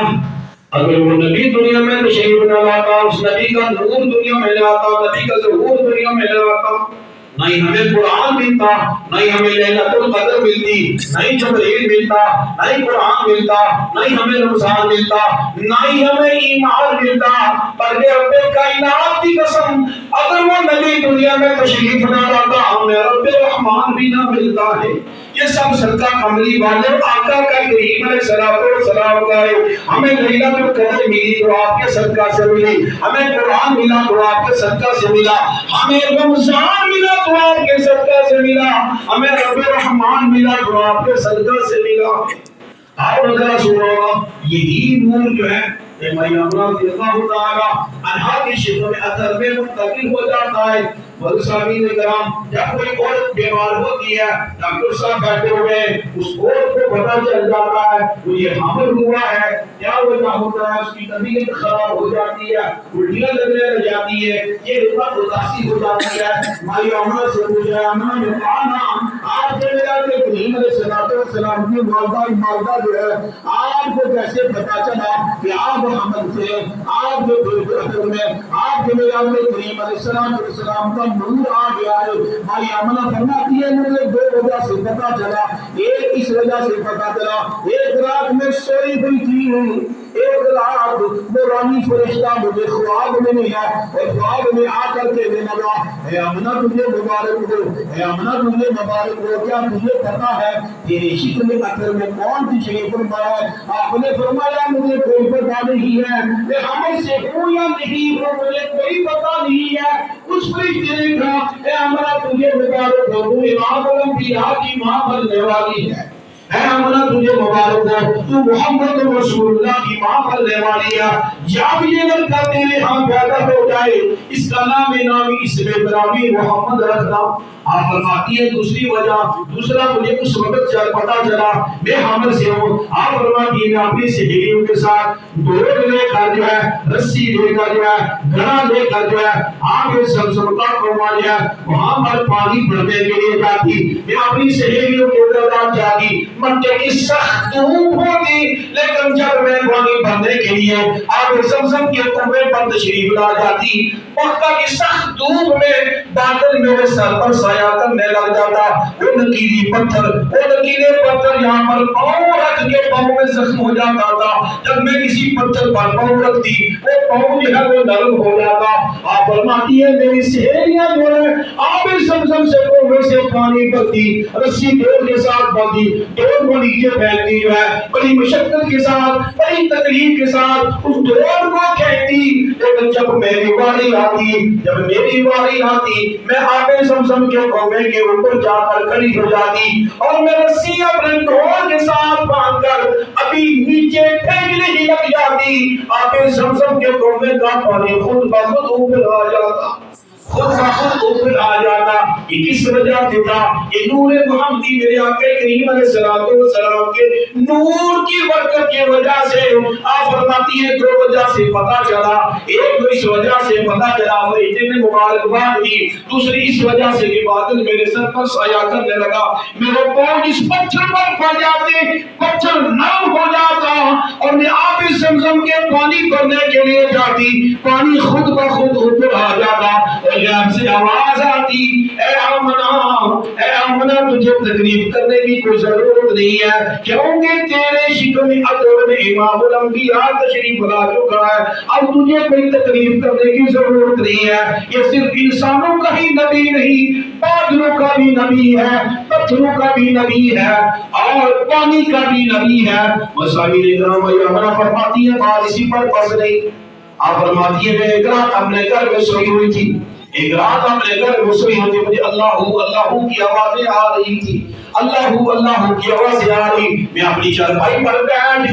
اگر وہ نبی دنیا میں تشریف نہ لاتا، اس نبی کا نور دنیا میں لاتا، نبی کا ظہور دنیا میں لاتا، نہ ہی ہمیں قرآن ملتا، نہ ہی ہمیں لیلۃ القدر ملتی، نہ ہی جبریل ملتا، نہ ہی قرآن ملتا، نہ ہی ہمیں رمضان ملتا، نہ ہی ہمیں ایمان ملتا، بلکہ رب کائنات کی قسم اگر وہ نبی دنیا میں تشریف نہ لاتا ہمیں رب الرحمن بھی نہ ملتا ہے۔ یہ سب صدقہ کملی والے آقا کا کریم علیہ السلام کا ہے. ہمیں لیلۃ القدر ملی تو آپ کے صدقہ سے ملی, ہمیں قرآن ملا تو آپ کے صدقہ سے ملا, ہمیں رمضان ملا تو آپ کے صدقہ سے ملا, ہمیں رب رحمان ملا تو آپ کے صدقہ سے ملا. آپ ذرا سنو, یہی نور جو ہے مریم رضی اللہ تعالی عنہا کی شکل میں اثر میں منتقل ہو جاتا ہے. سامعین کرام, جب کوئی عورت بیمار ہوتی ہے, ڈاکٹر صاحب بیٹھے ہوئے, اس عورت کو پتہ چل جاتا ہے وہ یہ حامل ہوا ہے, کیا وجہ ہوتا ہے, اس کی طبیعت خراب ہو جاتی ہے, الٹیاں لگنے لگ جاتی ہے, یہ بہت اداسی ہو جاتی ہے. مائی آمنہ سے پوچھا, آمنہ نے کہا آپ کے میرا کہ کریم علیہ السلام کی والدہ جو ہے, آپ کو کیسے پتہ چلا کہ آپ حامل تھے, آپ کے پیٹ میں آپ کے میرا کریم علیہ السلام کا نور آ گیا ہے. بھائی آمنہ فرماتی ہے مجھے دو وجہ سے پتہ چلا. ایک اس وجہ سے پتہ چلا, ایک رات میں سوئی ہوئی تھی, ایک رات نورانی فرشتہ مجھے خواب میں ملا اور خواب میں آ کر کے میں لگا, اے آمنہ تجھے مبارک ہو, اے آمنہ تجھے مبارک ہو, کیا تجھے پتہ ہے تیرے شکل اثر میں کون تشریف فرمایا ہے؟ آپ نے فرمایا مجھے کوئی پتہ نہیں ہے, میں حمل سے ہوں یا نہیں ہوں مجھے کوئی پتہ نہیں ہے. اس فرشتے نے کہا, اے آمنہ تجھے مبارک ہو, تو امام الانبیاء کی ماں بننے والی ہے. اے آمنہ تجھے مبارک ہو, تو محمد رسول اللہ کی ماں بننے والی ہے. جب یہ لڑکا تیرے ہاں پیدا ہو جائے, اس کا نام اس میں ابراہیم محمد رکھنا. آپ فرماتی ہے دوسری وجہ, دوسرا مجھے اس وقت پتا چلا میں حامل سے ہوں. آپ فرماتی ہے میں اپنی سہیلیوں کے ساتھ ڈور لے کر جو ہے, رسی لے کر جو ہے, گھڑا لے کر جو ہے, آگے زمزم کا کنواں جو ہے وہاں پر پانی بھرنے کے لیے جاتی. میں اپنی سہیلیوں کے درمیان جاتی, مٹی کی سخت دھوپ ہوتی, لیکن جب میں پانی بھرنے کے لیے آگے زمزم کے کنویں پر تشریف لا جاتی, مکہ کی سخت دھوپ میں بادل میرے سر پر سایہ کرنے لگ جاتا. وہ نکیلی پتھر, وہ نکیلے پتھر یہاں پر پاؤں رکھ کے پاؤں میں زخم ہو جاتا تھا. جب میں کسی پتھر پر پاؤں رکھتی وہ پاؤں جو ہے وہ نرم ہو جاتا. آپ فرماتی ہے میری سہیلیاں جو ہے آب زمزم سے کنویں سے پانی بھرتی, رسی ڈور کے ساتھ باندھی, ڈور کو نیچے پھینکتی جو ہے, بڑی مشقت کے ساتھ, بڑی تکلیف کے ساتھ اس ڈور کو کھینچتی. لیکن جب میری باری آتی میں آب زمزم کے کنویں کے اوپر جا کر کھڑی ہو جاتی اور میں رسی اپنے ڈور کے ساتھ باندھ کر ابھی نیچے پھینکنے ہی لگ جاتی. آب زمزم کے کنویں کا پانی خود بخود اوپر آ جاتا, خود بخود اوپر آ جاتا. یہ کس وجہ سے تھا؟ یہ نور محمدی میرے آقا کریم علیہ السلام کے نور کی برکت کی وجہ سے. آپ فرماتی ہیں دو وجہ سے پتہ چلا, ایک تو اس وجہ سے پتہ چلا وہ اتنے مبارکباد دی, دوسری اس وجہ سے کہ بادل میرے سر پر سایہ کرنے لگا, میرے پاؤں اس پتھر پر پڑ جاتے, پتھر نرم ہو جاتا اور میں آب زمزم کے پانی بھرنے کے لیے جاتی, پانی خود بخود اوپر آ جاتا. غیب سے آواز آتی, اے آمنہ تجھے تکلیف کرنے کی کوئی ضرورت نہیں ہے, کیونکہ تیرے شکم اثر میں امام الانبیاء تشریف لا چکا ہے, اب تجھے کوئی تکلیف کرنے کی ضرورت نہیں ہے. یہ صرف انسانوں کا ہی نبی نہیں, بادلوں کا بھی نبی ہے, پتھروں کا بھی نبی ہے اور پانی کا بھی نبی ہے. مسائل کرام آمنہ فرماتی ہے بات اسی پر بس نہیں. آپ فرماتی ہے میں ایک رات اپنے گھر میں سوئی ہوئی تھی, ایک رات اپنے گھر میں سوئی ہوئی تھی, مجھے اللہ کی آوازیں آ رہی تھی, اللہ کی آوازیں آ رہی. میں اپنی چارپائی پر بیٹھ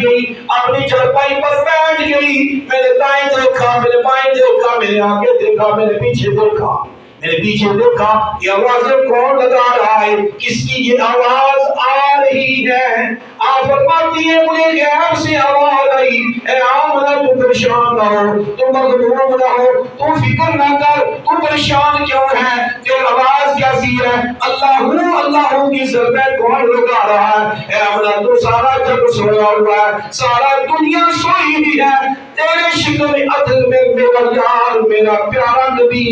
گئی, میں نے دائیں دیکھا, میں نے بائیں دیکھا, میں نے آگے دیکھا, میں نے پیچھے دیکھا, یہ آوازیں کون لگا رہا ہے, کس کی یہ آواز آ رہی ہے؟ آپ فرماتی ہے مجھے غیب سے آواز آئی, اے آمنہ تو پریشان نہ ہو, تو مغموم نہ ہو, تو فکر نہ کر, تو پریشان کیوں ہے, تیری آواز کیسی ہے؟ اللہ کی ضرورت کون لگا رہا ہے؟ اے آمنہ تو سارا جگ سویا ہوا ہے, سارا دنیا سوئی ہوئی ہے, تیرے شکل اثر میں میرا یار, میرا پیارا نبی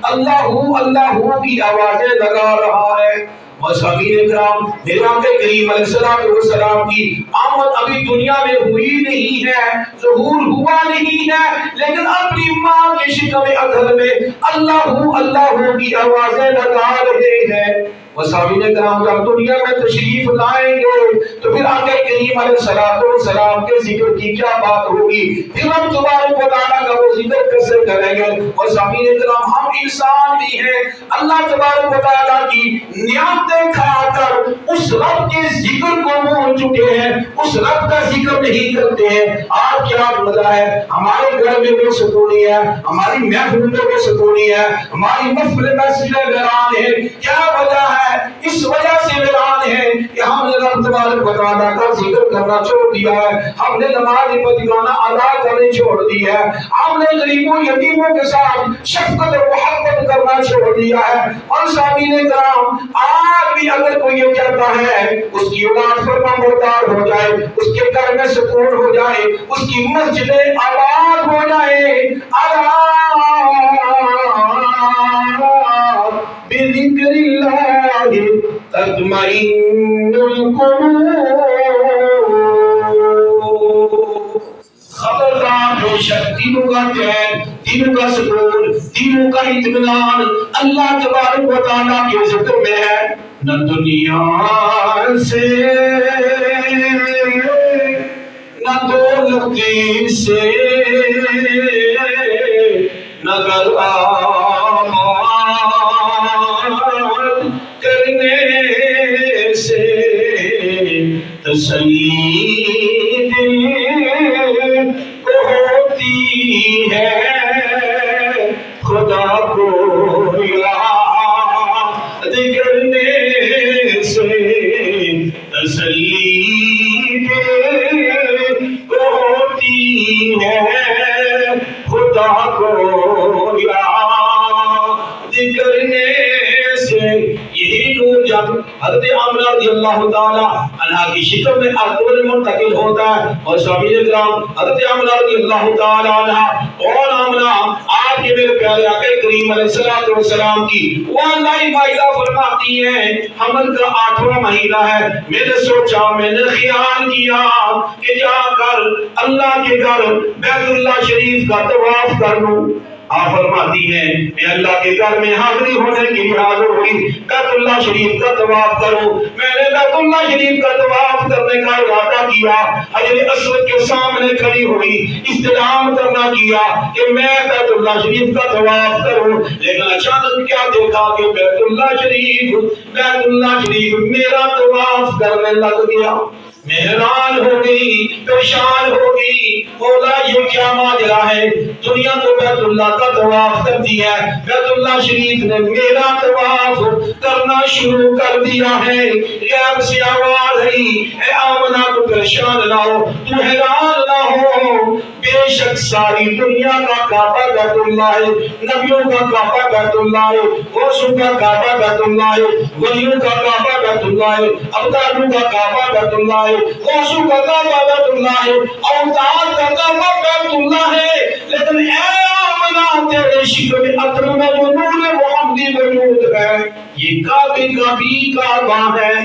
اللہ کی آوازیں لگا رہا ہے. مسامعین کرام, میرے آقا کریم علیہ السلام کی آمد ابھی دنیا میں ہوئی نہیں ہے, ظہور ہوا نہیں ہے, لیکن اپنی ماں کے شکم اثر میں اللہ کی آوازیں لگا رہے ہیں. وسامعین کرام جب دنیا میں تشریف لائیں گے تو پھر آقا کریم علیہ السلام کے ذکر کی کیا بات ہوگی، پھر ہم تبارک و تعالیٰ کا وہ ذکر کیسے کریں گے؟ وسامعین کرام ہم انسان بھی ہیں، اللہ تبارک و تعالیٰ کی نعمتیں کھا کر اس رب کے ذکر کو بھول چکے ہیں، اس رب کا ذکر نہیں کرتے ہیں۔ آج کیا مزہ ہے، ہمارے گھر میں بے سکونی ہے، ہماری محفل میں بے سکونی ہے، ہماری محفل میں سینے ویران ہے۔ کیا وجہ ہے؟ اس وجہ سے ویران ہے کہ ہم نے رب تبارک و تعالیٰ کا ذکر کرنا چھوڑ دیا ہے، ہم نے نماز پڑھنا ادا کرنے چھوڑ دی ہے، ہم نے غریبوں یتیموں کے ساتھ شفقت اور محبت کرنا چھوڑ دیا ہے۔ اور سامعین کرام آج بھی اگر کوئی یہ کہتا ہے اس کی اولاد فرما بردار ہو جائے، اس کے گھر میں سکون ہو جائے، اس کی مسجدیں آباد ہو جائے، بذکر اللہ تطمئن القلوب، خبردار بے شک دلوں کا چین، دلوں کا سکون، دلوں کا اطمینان اللہ تبارک و تعالیٰ کے ذکر میں ہے۔ نہ دنیا سے نہ دولت سے نہ گھر آباد کرنے سے تسلی دل کو ہوتی ہے، خدا کو یاد کرنے سے تسلی دل کو ہوتی ہے، خدا کو یاد کرنے سے۔ یہی نور جب حضرت آمنہ رضی اللہ تعالیٰ عنہ کی شکل میں ارطغرل منتقل ہوتا ہے، اور سامعین کرام حضرت آمنہ رضی اللہ تعالیٰ عنہ اور آمنہ آپ کے میرے پیارے آقا کریم علیہ السلام کی واللہ مائدہ فرماتی ہیں حمل کا 8واں مہینہ ہے، میں نے سوچا، میں نے خیال کیا کہ جا کر اللہ کے گھر بیت اللہ شریف کا طواف کر لوں۔ آپ فرماتی ہیں میں اللہ کے گھر میں حاضری ہونے کے لیے حاضر ہوئی، بیت اللہ شریف کا طواف کروں۔ میں نے بیت اللہ شریف کا طواف کرنے کا ارادہ کیا، حجر اسود کے سامنے کھڑی ہوئی، استلام کرنا کیا کہ میں بیت اللہ شریف کا طواف کروں، لیکن اچانک کیا دیکھا کہ بیت اللہ شریف میرا طواف کرنے لگ گیا۔ میں حیران ہو گئی، پریشان ہو گئی، مولا یہ کیا ماجرا ہے؟ دنیا تو بیت اللہ کا طواف کرتی ہے، بیت اللہ شریف نے میرا طواف کرنا شروع کر دیا ہے۔ غیب سے آواز آئی، اے آمنہ تو پریشان نہ ہو، تو حیران نہ ہو، بے شک ساری دنیا کا کعبہ بیت اللہ ہے، نبیوں کا کعبہ بیت اللہ ہے، غوثوں کا کعبہ بیت اللہ ہے، ولیوں کا کعبہ بیت اللہ ہے، ابدالوں کا کعبہ بیت اللہ ہے، غوثوں کا کعبہ بیت اللہ ہے، اوتاد کا کعبہ بیت اللہ ہے، لیکن اے آمنہ تیرے شکل عطر میں جو نور محمدی موجود ہے، یہ کعبے کا بھی کعبہ ہے،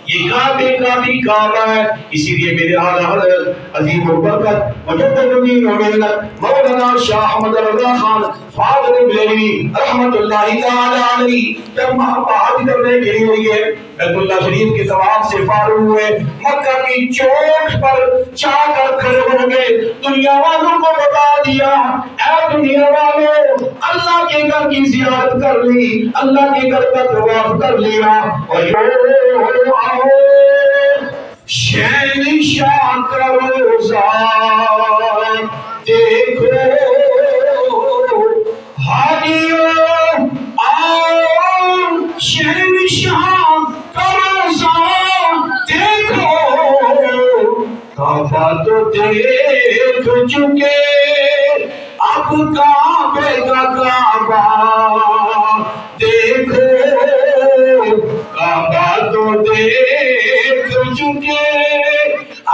یہ کعبے کا بھی کعبہ ہے۔ اسی لیے میرے اعلیٰ حضرت عظیم البرکت مجدد امین و ملت مولانا شاہ احمد رضا خان فاضل بریلوی رحمت اللہ تعالی علیہ جب مہاپاہد کرنے کے لیے گئے، بیت اللہ شریف کے طواف سے فارغ ہوئے، مکہ کی چوٹ پر جا کر کھڑے ہو گئے، دنیا والوں کو بتا دیا، اے دنیا والوں، اللہ کے گھر کی زیارت کر لی، اللہ کے گھر کا طواف کر لیا، اور شہنشاہ کا روزہ دیکھو، حاجیوں آؤ شہنشاہ کا روزہ دیکھو، کعبہ تو دیکھ چکے اب کعبے کا کعبہ دیکھو، کعبہ تو دیکھ چکے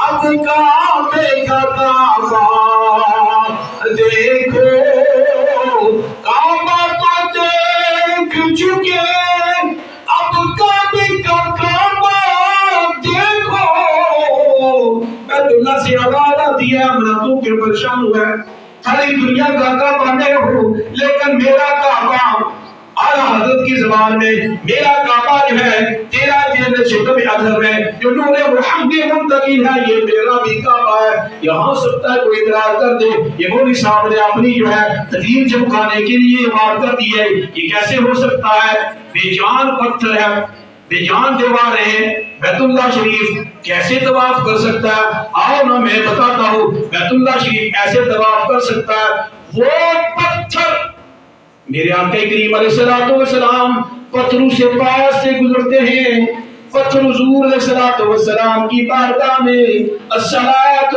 اب کعبے کا کعبہ دیکھو، کعبہ تو دیکھ چکے اب کعبے کا کعبہ دیکھو۔ بیت اللہ سے آواز آتی ہے، ہم تو کے پریشان ہوا ہے، ساری دنیا کا کعبہ نہیں ہو، لیکن میرا کعبہ اعلیٰ حضرت کی زبان میں میرا کعبہ جو ہے تیرا جنت شکم ادھر ہے جو نور محمد منتقل ہے یہ میرا بھی کعبہ ہے. یہاں سکتا ہے کوئی اعتراض کر دے یہ مولوی صاحب نے اپنی جو ہے تقریر چمکانے کے لیے بات کر دی ہے, یہ کیسے ہو سکتا ہے؟ بے جان پتھر ہے, بے جان دیوار ہے, بیت اللہ شریف کیسے طواف کر سکتا ہے؟ آؤ نا میں بتاتا ہوں. بیت اللہ شریف ایسے طواف کر سکتا ہے وہ پتھر میرے آقا کریم علیہ السلام پتھروں سے پاس سے گزرتے ہیں. پتھر حضور علیہ السلام کی بارگاہ میں الصلاۃ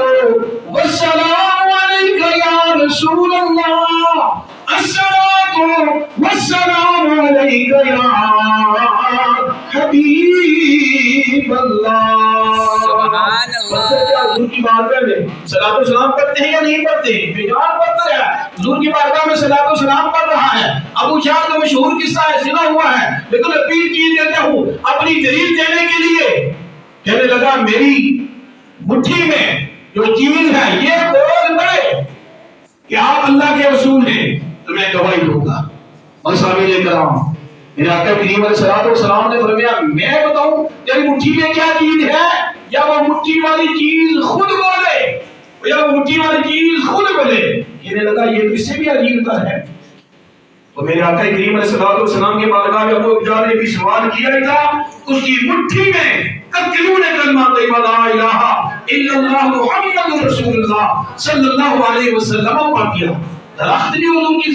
والسلام علیک یا رسول اللہ, الصلاۃ والسلام علیک یا حبیب اللہ. سبحان اللہ. حضور کی بارگاہ میں صلاۃ و سلام کرتے ہیں یا نہیں کرتے ہیں؟ بے جان پتھر ہے, حضور کی بارگاہ میں صلاۃ و سلام پڑھ رہا ہے. ابو جہل کا مشہور قصہ ہے, سنا ہوا ہے, لیکن اپیل کی دیتا ہوں اپنی دلیل دینے کے لیے. کہنے لگا میری مٹھی میں جو چیز ہے یہ بول پڑے کہ آپ اللہ کے رسول ہیں تو میں گواہی دوں گا. اور سامعین کرام میرے آقا کریم علیہ السلام نے فرمایا میں بتاؤں تیری مٹھی میں کیا چیز ہے, یا وہ مٹھی والی چیز خود بولے, یا وہ مٹھی والی چیز خود بولے. کہنے لگا یہ کس سے بھی عجیب کا ہے. تو میرے آقا کریم علیہ السلام کے بارگاہ میں ابو جہل نے بھی سوال کیا ہی تھا, اس کی مٹھی میں کلمہ طیبہ لا الہ الا اللہ محمد رسول اللہ صلی اللہ علیہ وسلم پڑھ دیا. درخت بھی حضور کی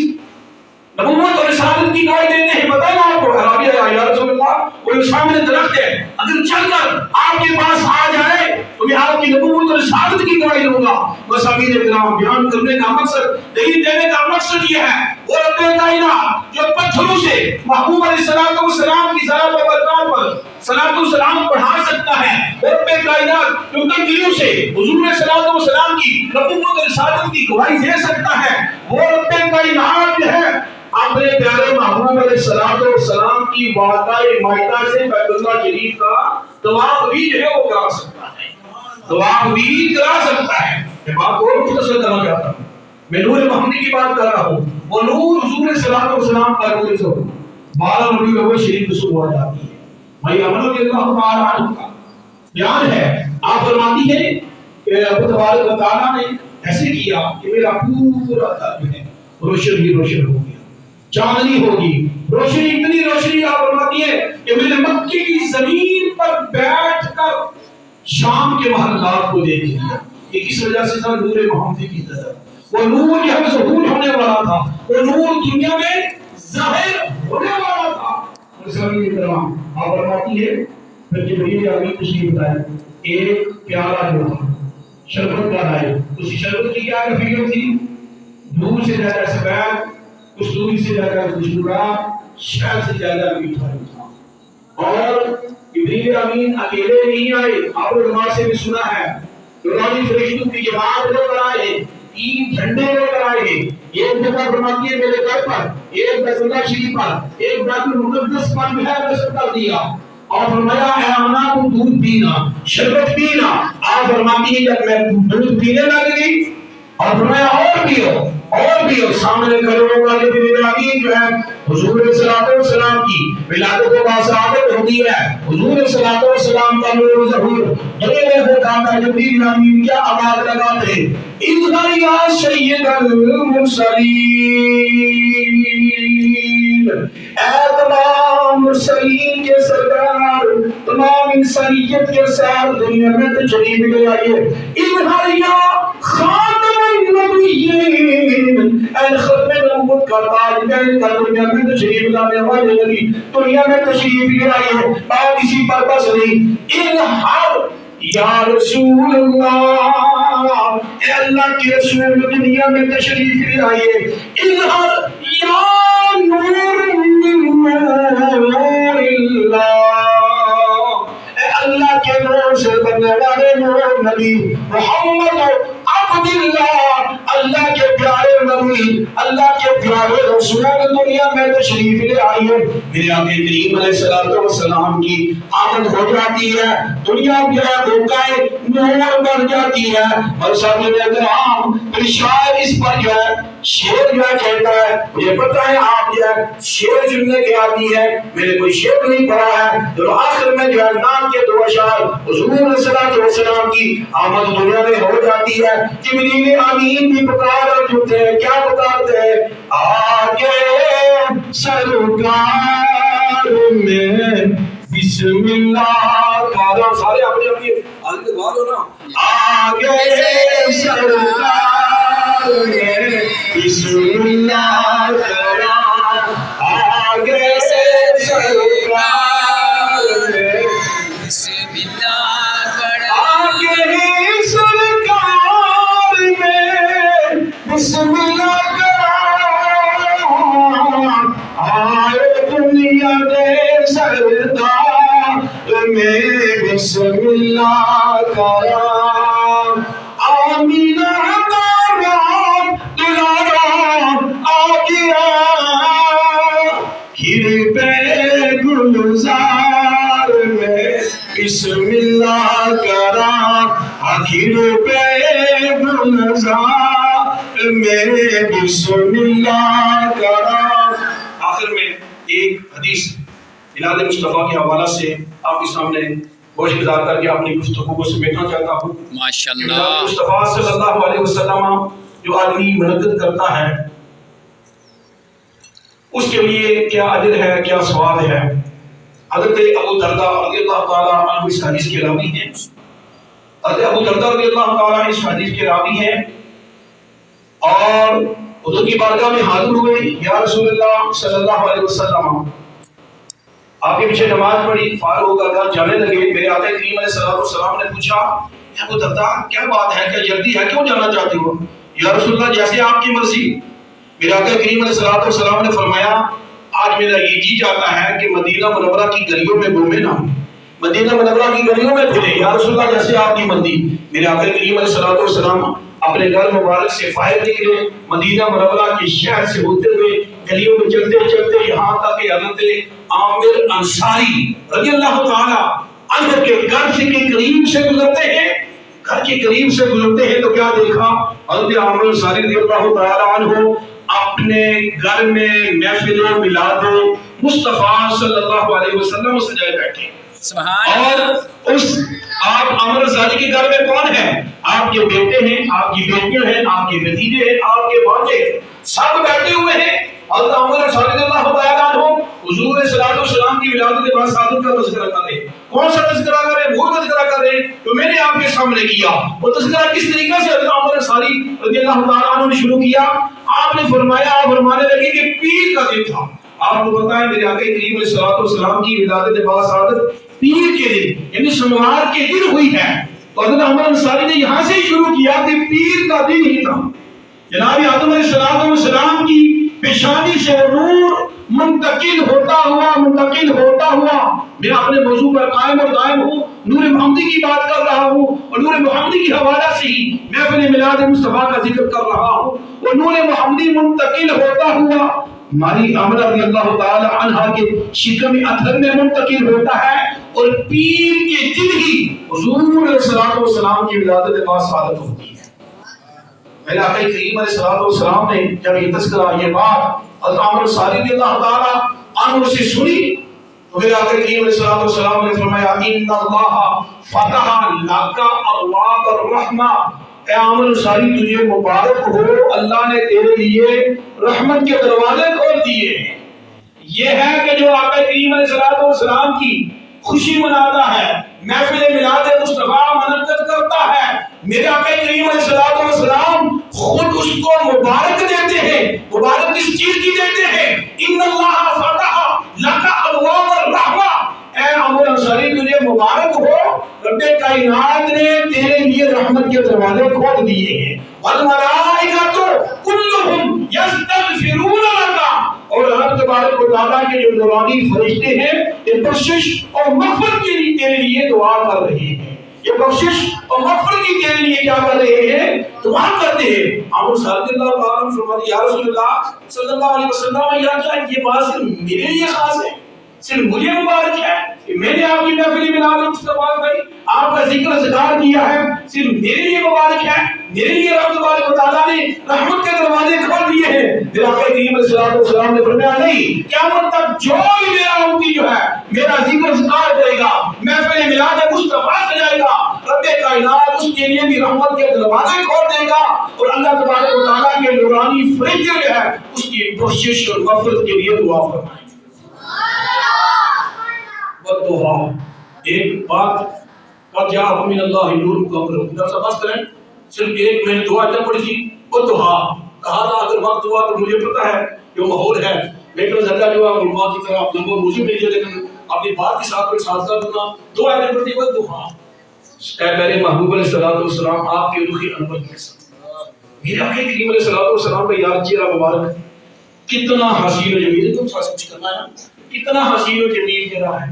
نبوت اور رسالت کی گواہی دیتے ہیں. پتہ ہے آپ کو عربی ہے یا رسول اللہ, وہ سامنے درخت ہے, اگر چل کر آپ کے پاس آ جائے تو میں آپ کی نبوت اور رسالت کی گواہی دوں گا. بس امیر کرام بیان کرنے کا مقصد دلیل دینے کا مقصد یہ ہے وہ رب کائنات جو پتھروں سے محبوب علیہ السلام کی ذات و برکات پر صلاۃ و سلام پڑھا سکتا ہے, وہ رب کائنات جو تنگیوں سے حضور صلاۃ و سلام کی نبوت اور رسالت کی گواہی دے سکتا ہے, وہ رب کائنات جو ہے اپنے پیارے محبوب علیہ السلام کی وعدہ مائدہ سے بیت اللہ شریف کا طواف بھی جو ہے وہ کرا سکتا ہے, طواف بھی کرا سکتا ہے. میں بات کو اور مختصر کرنا چاہتا ہوں, میں نور محمدی کی بات کر رہا ہوں, وہ نور حضور صلاۃ و سلام کا نور سے 12 ربیع الاول شریف کی صبح جاتی ہے. بھائی عمر رضی اللہ تعالیٰ عنہ کا بیان ہے, آپ فرماتی ہیں کہ اللہ تبارک و تعالیٰ نے ایسے کیا کہ میرا پورا گھر جو ہے روشن ہی روشن ہو گیا, چاندنی ہوگی, روشنی اتنی روشنی. آپ فرماتی ہے کہ میں نے مکے کی زمین پر بیٹھ کر شام کے محلات کو دیکھ لیا. یہ کس وجہ سے تھا؟ نور محمدی کی طرف. وہ نور یہاں ظہور ہونے والا تھا, وہ نور دنیا میں ظاہر ہونے والا تھا. آپ فرماتی ہے پھر جبریل امین تشریف لائے, ایک پیالہ جو تھا شربت کا لائے. اسی شربت کی کیا کیفیت تھی؟ دودھ سے زیادہ سفید, کستوری سے زیادہ خوشبودار, شہد سے زیادہ میٹھا تھا. اور جبریل امین اکیلے نہیں آئے, آپ نے نماز سے بھی سنا ہے نورانی فرشتوں کی جماعت لے کر آئے, 3 جھنڈے لے کر آئے. ایک جگہ فرماتی ہے میرے گھر پر, ایک بیت اللہ شریف پر, ایک بیت المقدس پر بھی ہے نصب کر دیا. اور فرمایا اے آمنہ تم دودھ پینا, شربت پینا. آپ فرماتی ہے جب میں دودھ پینے لگ گئی اور فرمایا اور پیو اور پیو. سامنے کروڑوں والے جبریل امین جو ہے حضور صلاۃ و سلام کی ولادت و باثابت ہوتی ہے. حضور صلاۃ و سلام کا نور ظہور بڑے ہوتا ہے. جبریل امین کیا آواز لگاتے, اذھر یا سید المرسلین, اے تمام مرسلین کے سردار, تمام انسانیت کے ساتھ دنیا میں تشریف لے آئیے. اذھر یا خاتم النبیین, اے ختم نبوت کا تاج کا دنیا میں تشریف لانے والے نبی دنیا میں تشریف لے آئیے. بات اسی پر بس نہیں, اذھر یا رسول اللہ, اے اللہ کے رسول دنیا میں تشریف لے آئیے. اذھر یا نور من نور اللہ, اے اللہ کے نور سے بننے والے نور نبی محمد عبد اللہ, اللہ کے پیارے نبی, اللہ کے پیارے رسول دنیا میں تشریف لے آئیے. میرے آقا کریم علیہ السلام کی آمد ہو جاتی ہے, دنیا جو ہے دھوکہ نور بن جاتی ہے. اور سامنے کرام پھر شاید اس پر جو ہے شعر جو ہے کہتا ہے مجھے پتہ ہے آپ جو ہے شعر سننے کے عادی ہے، میں نے کوئی شعر نہیں پڑھا ہے، تو آخر میں جو ہے نام کے دو اشعار حضور صلی اللہ علیہ وسلم کی آمد دنیا میں ہو جاتی ہے۔ جبریل امین بھی پکار اٹھتے ہیں، کیا پکارتے ہیں؟ آگے سرکار میں بسم اللہ کا، سارے اپنی اپنی آگے بولو نا، آگے سرکار میں بسم اللہ کرا، آگے سرکار میں بسم اللہ کرا، آگے سرکار میں بسم اللہ کرا، آئے دنیا دے سردار میں بسم اللہ کرا، آمینہ دارا دلارا آگیا، گھر پہ گلزار میں بسم اللہ کرا، گھر پہ گلزار میں بسم اللہ کرا۔ آخر میں ایک حدیث میلاد مصطفیٰ کے حوالہ سے آپ کے سامنے گوش گزار کر کے اپنی گفتگو کو سمیٹنا چاہتا ہوں۔ ماشاءاللہ میلاد مصطفیٰ صلی اللہ علیہ وسلم جو آدمی منعقد کرتا ہے اس کے لیے کیا اجر ہے، کیا ثواب ہے۔ حضرت ابو درداء رضی اللہ تعالیٰ عنہ اس حدیث کے راوی ہیں، حضرت ابو درداء رضی اللہ تعالیٰ اس حدیث کے راوی ہیں اور حضور کی بارگاہ میں حاضر ہوئے، یا رسول اللہ صلی اللہ علیہ وسلم آپ کے پیچھے نماز پڑھی، فارغ ہو کر گھر جانے لگے۔ میرے آقا کریم علیہ السلام نے پوچھا، یا ابو درداء کیا بات ہے، کیا جلدی ہے، کیوں جانا چاہتے ہو؟ یا رسول اللہ جیسے آپ کی مرضی۔ میرے آقا کریم علیہ السلام نے فرمایا، آج میرا یہ جی چاہتا ہے کہ مدینہ منورہ کی گلیوں میں گھومے نہ، مدینہ منورہ کی گلیوں میں پھرے، یا رسول اللہ جیسے آپ کی مرضی۔ میرے آقا کریم علیہ السلام اپنے گھر مبارک سے باہر نکلے، مدینہ منورہ کے شہر سے ہوتے ہوئے گلیوں میں چلتے چلتے یہاں تک کہ حضرت عامر انصاری رضی اللہ تعالی عنہ کے گھر سے کے قریب سے گزرتے ہیں، گھر کے قریب سے گزرتے ہیں تو کیا دیکھا؟ حضرت عامر انصاری رضی اللہ تعالی عنہ اپنے گھر میں محفل میلاد مصطفیٰ صلی اللہ علیہ وسلم سجائے بیٹھے۔ سبحان اور اس آپ عامر انصاری کے گھر میں کون ہے؟ آپ کے بیٹے ہیں، آپ کی بیٹیاں ہیں، آپ کے بھتیجے ہیں، آپ کے بھانجے ہیں، سب بیٹھے ہوئے ہیں۔ حضرت عامر انصاری رضی اللہ تعالی عنہ حضور صلی اللہ علیہ وسلم کی ولادت کے بعد سعادت کا تذکرہ کر رہے ہیں۔ کون سا تذکرہ کر رہے ہیں؟ وہ تذکرہ کر رہے ہیں جو میں نے آپ کے سامنے کیا۔ وہ تذکرہ کس طریقے سے حضرت عامر انصاری رضی اللہ تعالی عنہ نے شروع کیا؟ آپ نے فرمایا، آپ فرمانے لگے کہ پیر کا دن تھا۔ آپ کو پتہ ہے میرے آقا کریم علیہ السلام کی ولادت کے بعد سعادت پیر کے دن یعنی سوموار کے دن ہوئی ہے۔ تو حضرت عامر انصاری نے یہاں سے شروع کیا کہ پیر کا دن ہی تھا۔ جناب آدم علیہ السلام کی پیشانی سے نور منتقل ہوتا ہوا میں اپنے موضوع پر قائم اور دائم ہوں، نور محمدی کی بات کر رہا ہوں اور نور محمدی کی حوالہ سے ہی محفل میلاد مصطفیٰ کا ذکر کر رہا ہوں۔ وہ نور محمدی منتقل ہوتا ہوا ہماری عامرہ رضی اللہ تعالی عنہا کے شکم اطہر میں منتقل ہوتا ہے اور پیر کے دن ہی حضور علیہ السلام کی ولادت کے بعد سعادت ہوتی ہے۔ میرے آقا کریم علیہ السلام نے جب یہ تذکرہ یہ بات حضرت عامر انصاری رضی اللہ تعالی عنہ سے سنی تو میرے آقا کریم علیہ السلام نے فرمایا، ان اللہ فتح لک ابواب الرحمہ، اے عامر انصاری تجھے مبارک ہو، اللہ نے تیرے لیے رحمت کے دروازے کھول دیے ہیں۔ یہ ہے کہ جو آقا کریم علیہ السلام کی خوشی مناتا ہے، محفل میلاد مصطفیٰ منعقد کرتا ہے، میرے آقا کریم علیہ السلام خود اس کو مبارک دیتے ہیں۔ مبارک کس چیز کی دیتے ہیں؟ ان اللہ فتح لک ابواب الرحمہ، اے عامر انصاری تجھے مبارک ہو، رب کائنات نے تیرے لیے رحمت کے دروازے کھول دیے ہیں۔ والملائکۃ کلھم یستغفرون لک، اور رب تبارک و تعالیٰ کے جو نورانی فرشتے ہیں یہ بخشش اور مغفرت کے لیے تیرے لیے دعا کر رہے ہیں، یہ بخشش اور مغفرت کی تیرے لیے کیا کر رہے ہیں؟ دعا کرتے ہیں۔ عامر صلی اللہ تعالیٰ عنہ فرماتے، یا رسول اللہ صلی اللہ علیہ وسلم، یا کیا یہ بات صرف میرے لیے خاص ہے، صرف مجھے مبارک ہے کہ میں نے آپ کی محفل میلاد مصطفیٰ بھائی آپ کا ذکر اذکار کیا ہے، صرف میرے لیے مبارک ہے؟ میرے لیے رب تبارک و تعالیٰ نے رحمت کے دروازے کھول دیے ہیں۔ میرا آقا کریم علیہ السلام نے فرمایا نہیں، قیامت تک جو بھی میرا امتی جو ہے میرا ذکر ذکار کرے گا، محفل میلاد مصطفیٰ سجائے گا، رب کائنات اس کے لیے بھی رحمت کے دروازے کھول دے گا، اور اللہ تبارک و تعالیٰ کے نورانی فرشتے جو ہے اس کی بخشش اور مغفرت کے لیے دعا فرمائیں۔ والدہا، ایک بات قد جاءکم من اللہ نور مکمل، درس بس کریں، صرف ایک میں نے دعا اتنا پڑھی تھی، والدہا کہا تھا اگر وقت ہوا تو مجھے پتا ہے جو ماحول ہے لیکن زیادہ جو ہے علماء کی طرح نمبر مجھے بھیجے، لیکن اپنی بات کے ساتھ کوئی ساتھ کر دوں دعا اتنا پڑھی تھی والدہا۔ اے میرے محبوب علیہ السلام آپ کے رخی انور کے ساتھ میرے آقا کریم علیہ السلام کا یاد چہرہ مبارک کتنا حسین و جمیل، تم ساتھ کچھ کرنا ہے نا، کتنا حسین و جمیل چہرہ ہے،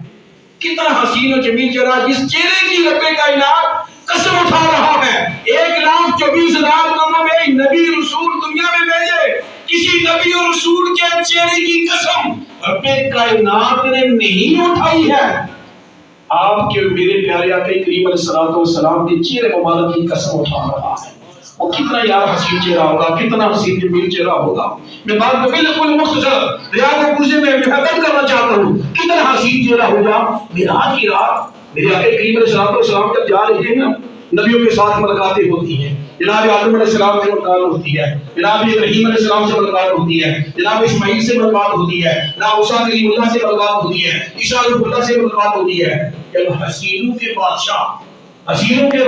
کتنا حسین و جمیل چہرہ، جس چہرے کی رب کائنات قسم اٹھا رہا ہے 1,24,000 کاموں میں نبی رسول دنیا میں بھیجے، کسی نبی اور رسول کے چہرے کی قسم رب کائنات نے نہیں اٹھائی ہے، آپ کے میرے پیارے آقا کریم علیہ السلام کے چہرے مبارک کی قسم اٹھا رہا ہے۔ وہ کتنا یار حسین چہرہ ہوگا، کتنا حسین جمیل چہرہ ہوگا۔ میں بات کو بالکل مختصر ریاض پوچھے میں محبت کرنا چاہتا ہوں، کتنا حسین چہرہ ہوگا۔ میراج کی رات میرے آقا کریم علیہ السلام جب جا رہے ہیں نا، نبیوں کے ساتھ ملاقاتیں ہوتی ہیں، جناب آدم علیہ السلام سے ملاقات ہوتی ہے، جناب ابراہیم علیہ السلام سے ملاقات ہوتی ہے، جناب اسماعیل سے ملاقات ہوتی ہے، جناب موسیٰ کلیم اللہ سے ملاقات ہوتی ہے، عیسیٰ روح اللہ سے ملاقات ہوتی ہے۔ جب حسینوں کے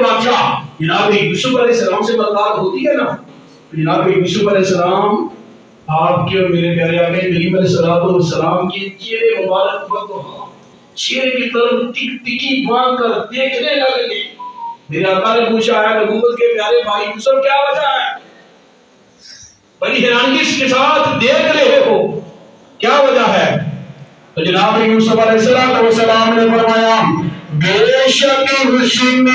بادشاہ جناب یوسف علیہ السلام سے ملاقات ہوتی ہے نا، جناب یوسف علیہ السلام آپ کے اور میرے پیارے آقا کریم علیہ السلام کے چہرے مبارک پر چہرے کی طرف ٹکی باندھ کر دیکھنے لگے۔ میرے آقا نے پوچھا ہے نبوت کے پیارے بھائی یوسف کیا وجہ ہے؟ بڑی حیرانگی کے ساتھ دیکھ رہے ہو، کیا وجہ ہے؟ تو جناب یوسف علیہ السلام نے فرمایا بے شک حسن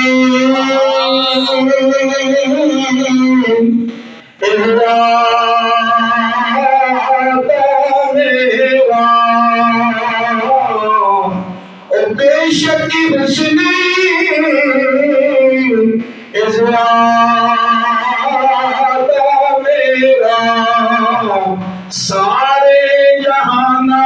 بے شک حسن میرا سارے جہانا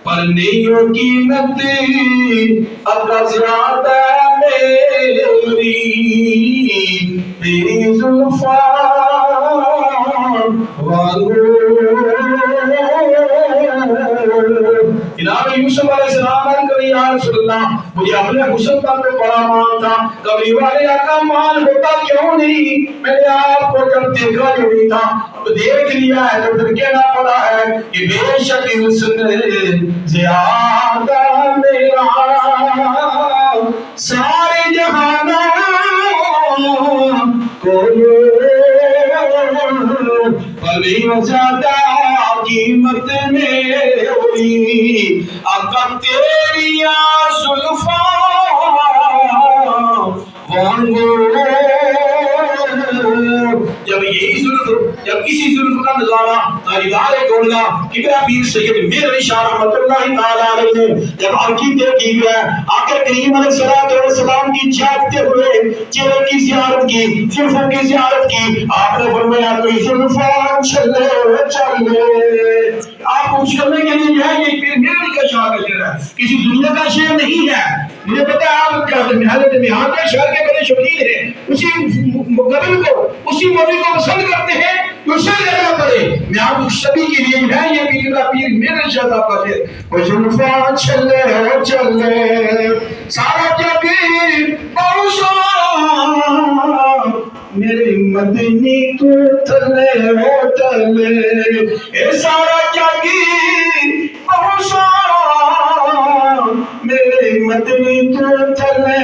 پر نیوں قیمت اگر زیادہ میری تیری زلفاں جناب یوسف علیہ السلام نے کہا یا رسول اللہ مجھے اپنے حسن پر تو بڑا مان تھا، کبھی والے آقا مان ہوتا کیوں نہیں؟ میں نے آپ کو جب دیکھا جو نہیں تھا اب دیکھ لیا ہے تو پھر کہنا پڑا ہے کہ بے شک حسن زیادہ میرا سارے جہانوں کو بڑی زیادہ قیمت میں ہوئی آقا تیری زلفاں جب یہی جب کسی ظلم کا نظارہ تاریدار گولنا کبرا پیر سید میرے شاہ رحمت اللہ تعالیٰ علیہ نے جب آنکھی دیکھی ہے آقا کریم علیہ السلام کی جاگتے ہوئے چہرے کی زیارت کی، زلفوں کی زیارت کی، آپ نے فرمایا کوئی زلفاں چلے آپ پوچھ کرنے کے لیے جو ہے یہ پیر میرے کا شاہ کا شعر ہے، کسی دنیا کا شعر نہیں ہے۔ مجھے پتا ہے آپ کیا حضرت میہان کے شعر کے بڑے شوقین ہیں، اسی مغرب کو اسی موضوع کو پسند کرتے ہیں جو شعر کرنا پڑے۔ میں آپ کو سبھی کے لیے ہے یہ پیر کا پیر میرے شاہ صاحب کا شعر، وہ زلفاں چلے سارا جگ میرے مدنی کو تلے اے سارا جگ میرے مدنی کو تلے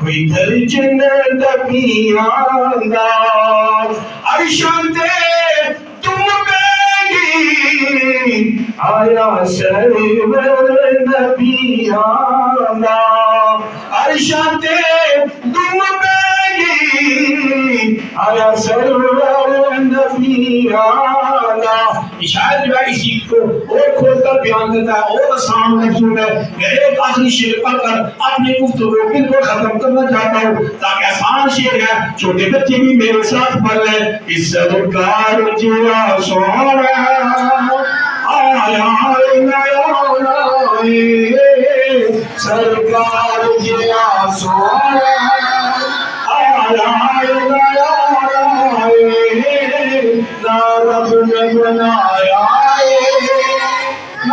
کوئی درجن نبی آندا عرشان تے تم بیگی آیا سرور نبی آندا عرشان تے تم بیگی آیا سرور نبی آنا. شاید جو ہے اسی کو اور کھول کر بیان کرتا ہے اور آسان مجھول ہے. میں ایک آخری شعر پڑھ کر اپنی گفتگو بالکل ختم کرنا چاہتا ہوں تاکہ آسان شعر ہے چھوٹے بچے بھی میرے ساتھ پڑھ لیں. اس سرکار جیا سونا آیا سرکار جیا سونا آیا نہ رب نے بنایا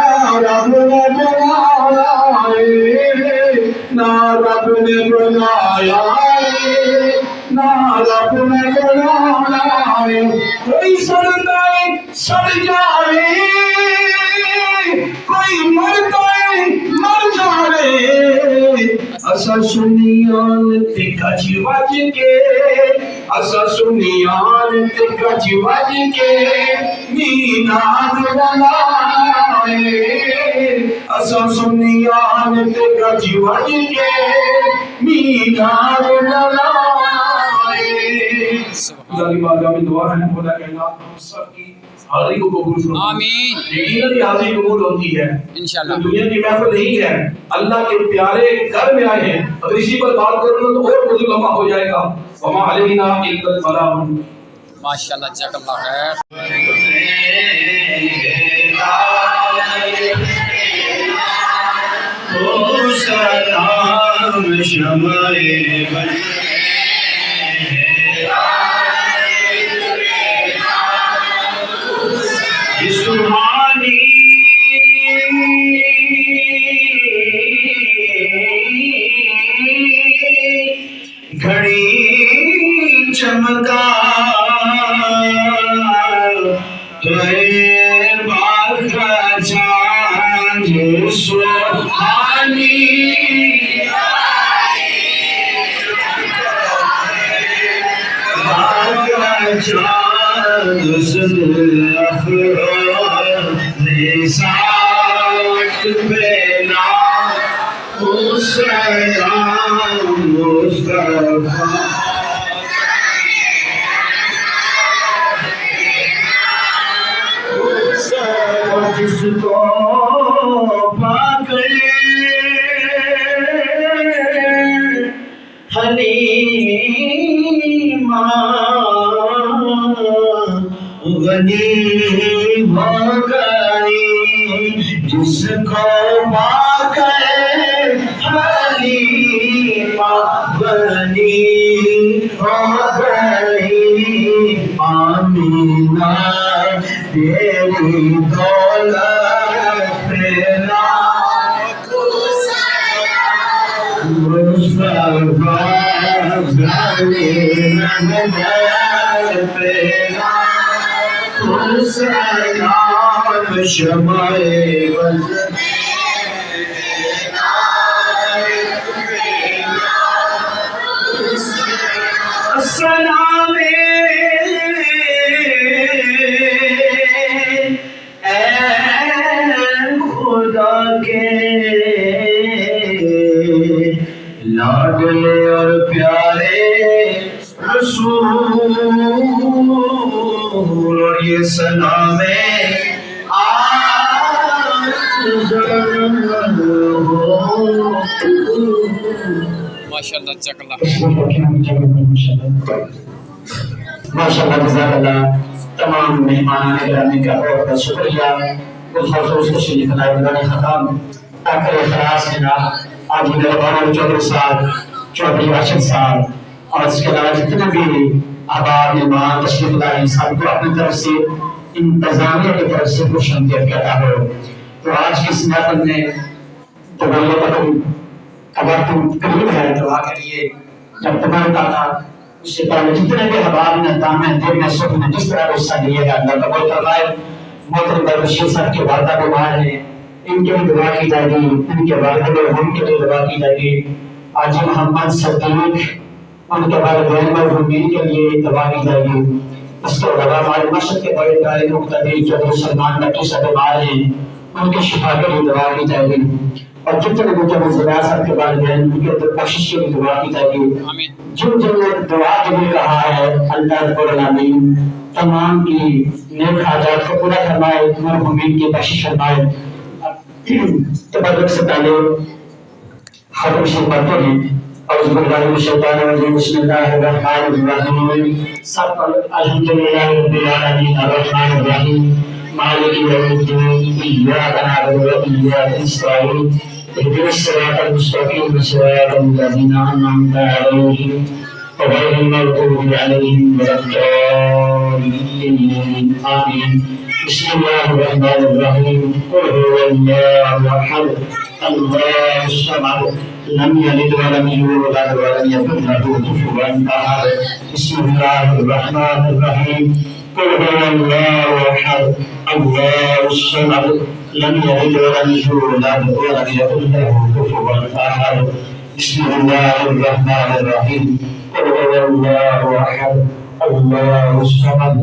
نہ رب نے بنایا نہ رب نے بنایا نہ رب نے بنایا. کوئی سڑتا ہے سڑ جائے کوئی مرتا ہے مر جائے. اسا سنیان تے گج وج کے اسا سنیان تے گج وج کے میناد بنائے. اسا سنیان تے گج وج کے میناد بنائے. ظالم آدم میں دعا ہے خدا کہ اللہ ہم سب کی حاضری کو قبول فرمائے. آمین. یقیناً حاضری قبول ہوتی ہے. انشاءاللہ. دنیا کی محفل نہیں ہے, اللہ کے پیارے گھر میں آئے ہیں. اگر اسی پر بات کرنا تو اور موضوع لمبا ہو جائے گا. وما علینا الا البلاغ. ماشاءاللہ جزاک اللہ خیر. او سلام شمائے بن سبحانی گھڑی چمکا باغ کا چاند سبحانی باغ کا چاند سن افروز ساکھ بینا سلام مصطفیٰ. جس کو پا کر حلیمہ غنی ہو گئی. جس کو پا کر حلیمہ غنی ہو گئی. آمینہ تیری دولت پہ لاکھوں سلام مصطفیٰ ظاہر نظر پہ لاکھوں سلام شمائے وزن السلام لاڈلے اور پیارے رسول. اور یہ سلام ماشاءاللہ جزاک اللہ خیر. ماشاءاللہ جزاک اللہ. تمام مہمان گرامی کا بہت بہت شکریہ. خصوص شریف نائب ختم اکر اخلاص جناب آج میرے بہن چودھری صاحب چودھری راشد صاحب اور اس کے علاوہ جتنے بھی آباد مہمان تشریف لائے سب کو اپنی طرف سے انتظامیہ کی طرف سے خوش آمدید کہتا ہوں. تو آج کی اس محفل میں قریب ہے دعا کے لیے جب تمہارے تھا اس سے پہلے جتنے بھی حباب نے دامن دل میں سکھ میں جس طرح حصہ لیے گا اللہ قبول فرمائے. محترم بشیر صاحب کے والدہ بیمار ہیں, ان کے لیے دعا کی جائے گی. ان کے والد مرحوم کے لیے دعا کی جائے گی. آج محمد صدیق ان کے والدین مرحومین کے لیے دعا کی جائے گی. اس کے علاوہ ہمارے مشرق کے بڑے پیارے مقتدی چودھری سلمان نقی صاحب بیمار ہیں, ان کی شفا کے لیے دعا کی جائے گی. اور جتنے بھی جب زیادہ صاحب کے بارے میں ان کے بخشش کے لیے دعا کی جاتی ہے. آمین جن جن نے دعا کے لیے کہا ہے اللہ رب العالمین تمام کی نیک حاجات کو پورا فرمائے، مرحومین کی بخشش فرمائے. تبرک سے پہلے ختم شریف پڑھتے ہیں. اعوذ باللہ من الشیطان الرجیم، بسم اللہ الرحمن الرحیم. سب پر الحمدللہ رب العالمین الرحمن الرحیم مالک یوم الدین ایاک نعبد و ایاک نستعین اهدنا الصراط المستقیم صراط الذین انعمت علیہم غیر المغضوب علیہم ولا الضالین آمین. بسم اللہ الرحمن الرحیم. قل هو اللہ احد اللہ الصمد لم يلد ولم يولد ولم يكن له كفوا احد. بسم اللہ الرحمن الرحیم. قل هو الله احد الله الصمد لم يلد ولم يولد ولم يكن له كفوا احد. بسم الله الرحمن الرحيم. قل هو الله احد الله الصمد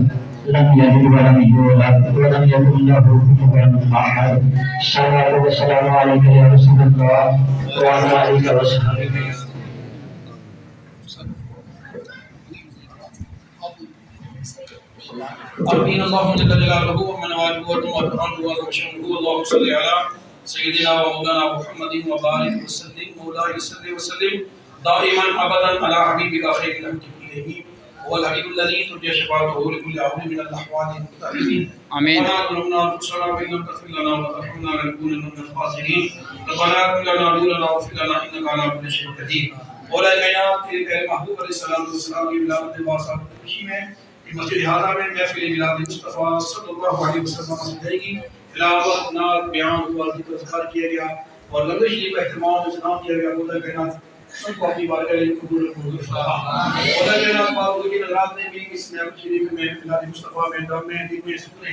لم يلد ولم يولد ولم يكن له كفوا احد. الصلاة والسلام عليك يا رسول الله وعلى آلك وصحبه. آمين. اللهم جل جلاله ومن والاه وتمام وشمه. اللهم صل على سيدنا ومولانا محمد وبارك وسلم. مولاي صل وسلم دائما ابدا على حبيبك خير الخلق كلهم هو الحبيب الذي ترجى شفاعته لكل عون من الاحوال المختلفين. آمين. ربنا ظلمنا انفسنا وان لم تغفر لنا وترحمنا لنكونن من الخاسرين. ربنا اغفر لنا ذنوبنا واغفر لنا انك على كل شيء قدير. مولا کائنات تیرے پیارے محبوب علیہ السلام کی ولادت بارسال کی خوشی میں مسجد حاضرہ میں محفل میلاد مصطفیٰ صلی اللہ علیہ وسلم سے جائے گی. تلاوت، نعت، بیان ہوا، ذکر اذکار کیا گیا اور لنگر شریف کا اہتمام اجتماع کیا گیا. مولا کائنات سب کو اپنی بارگاہ میں قبول و فرما. مولا کائنات پاک کی نظرات نے بھی اس محفل شریف میں میلاد مصطفیٰ میں دم میں دل میں سکون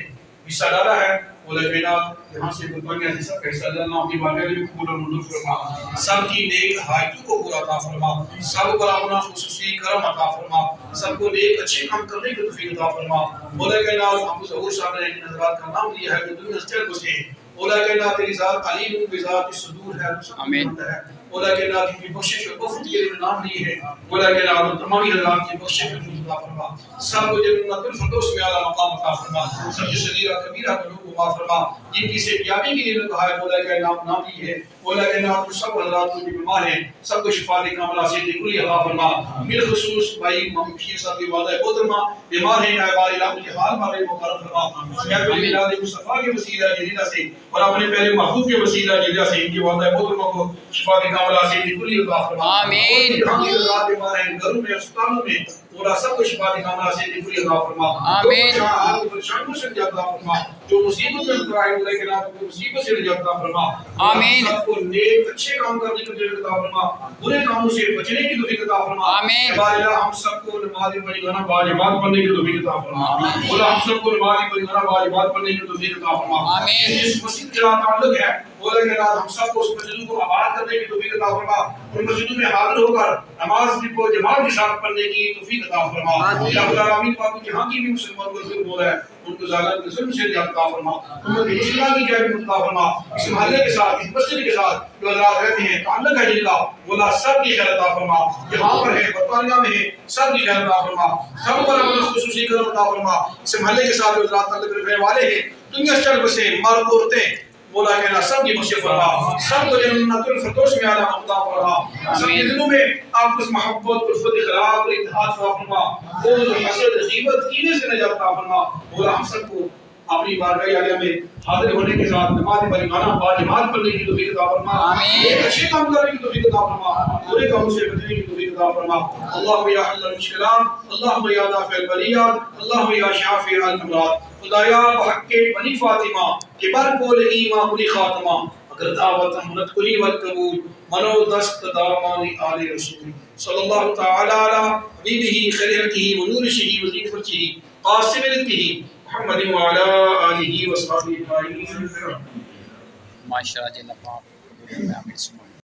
حصہ ڈالا ہے. مولا کائنات یہاں سے قربانیاں سے سب کا حصہ ڈالنا اپنی بارگاہ میں قبول و منظور فرما. سب کی نیک حاجتوں کو پورا عطا فرما. سب کو اپنا خصوصی کرم عطا فرما. سب کو نیک اچھے کام کرنے کی توفیق عطا فرما. مولا کائنات ہم ظہور صاحب نے نظرات کا نام لیا ہے جو دنیا سے چل بسے. مولا کائنات تیری ذات علیم بذات صدور ہے. آمین. مولا کائنات کی بخشش اور بخت کے لیے نام لیے ہیں. مولا کائنات تمامی حضرات کی بخشش اور عطا فرما. سب کو جنت الفردوس میں اعلیٰ مقام عطا فرما. سب جو صغیرہ کبیرہ کو لوگ معاف فرما. جن کی صحتیابی کے لیے کہا ہے مولا کائنات نام لی ہے. مولا کائنات سب حضرات جو بیمار ہیں سب کو شفا کاملہ سے کلی عطا فرما. بالخصوص بھائی ممشیر صاحب کی والدہ محترمہ بیمار ہیں، اے بار الہ کے حال مارے مقرر فرما. یا پھر میلاد مصطفیٰ کے وسیلہ جلیلہ سے اور اپنے پہلے محبوب کے وسیلہ جلیلہ سے ان کی والدہ محترمہ کو شفا کاملہ سے کلی عطا فرما. آمین. ہم یہ حضرات بیمار ہیں گھروں میں اسپتالوں میں مولا سب کو شفا کاملہ سے کلی عطا فرما. آمین. جو پریشانیوں سے نجات عطا فرما. جو مصیبت میں مبتلا ہے مولا کائنات کو مصیبت سے نجات عطا فرما. آمین. سب کو نیک اچھے کام کرنے کی توفیق عطا فرما. برے کاموں سے بچنے کی توفیق عطا فرما. آمین. مولا ہم سب کو نماز پڑھنا واجبات پڑھنے کی توفیق عطا فرما. مولا ہم سب کو نماز پڑھنا واجبات پڑھنے کی توفیق عطا فرما. آمین. جس مسجد کے ساتھ تعلق ہے مولا کے نام ہم سب کو اس مسجد کو آباد کرنے کی توفیق عطا فرما. ان مسجدوں میں حاضر ہو کر نماز کو جماعت کے ساتھ پڑھنے کی توفیق عطا فرما. یا رب العالمین پاک جہاں کی بھی مسلمان کو ظلم ہو رہا ہے ان کو ظالم کے ظلم سے نجات عطا فرما. امت اسلام کی جائے عطا فرما. اس محلے کے ساتھ اس مسجد کے ساتھ جو حضرات رہتے ہیں تعلق ہے جن کا مولا سب کی خیر عطا فرما. جہاں پر ہے برطانیہ میں ہے سب کی خیر عطا فرما. سب پر اپنا خصوصی کرم عطا فرما. اس محلے کے ساتھ جو حضرات تعلق رکھنے والے ہیں دنیا سے چل بسے مرد عورتیں مولا کہنا سب کی بخشش فرما. سب کو جنت الفردوس میں اعلیٰ عطا فرما. سب کے دلوں میں آپ اس محبت الفت اخلاق اور اتحاد عطا فرما. بغض حسد غیبت کینے سے نجات عطا فرما. مولا ہم سب کو اپنی بارگاہ عالیہ میں حاضر ہونے کے ساتھ نماز پڑھنا واجبات پڑھنے کی توفیق عطا فرما. آمین. اچھے کام کرنے کی توفیق عطا فرما. برے کاموں سے بچنے کی توفیق عطا فرما. اللہم یا حل المشکلات، اللہم یا دافع البلیات، اللہم یا شافع الامراض. خدایا بحق بنی فاطمہ کہ بر کول ایمان کلی خاتمہ اگر دعوت منت کلی والقبول منو دست دامان آل رسول صلی اللہ تعالی علی حبیبہ خیر خلقہ ونور شہی وزیر فرچہ قاسم رزقہ محمد وعلی آلہ وصحبہ اجمعین. ماشاءاللہ جنت پاک. آمین.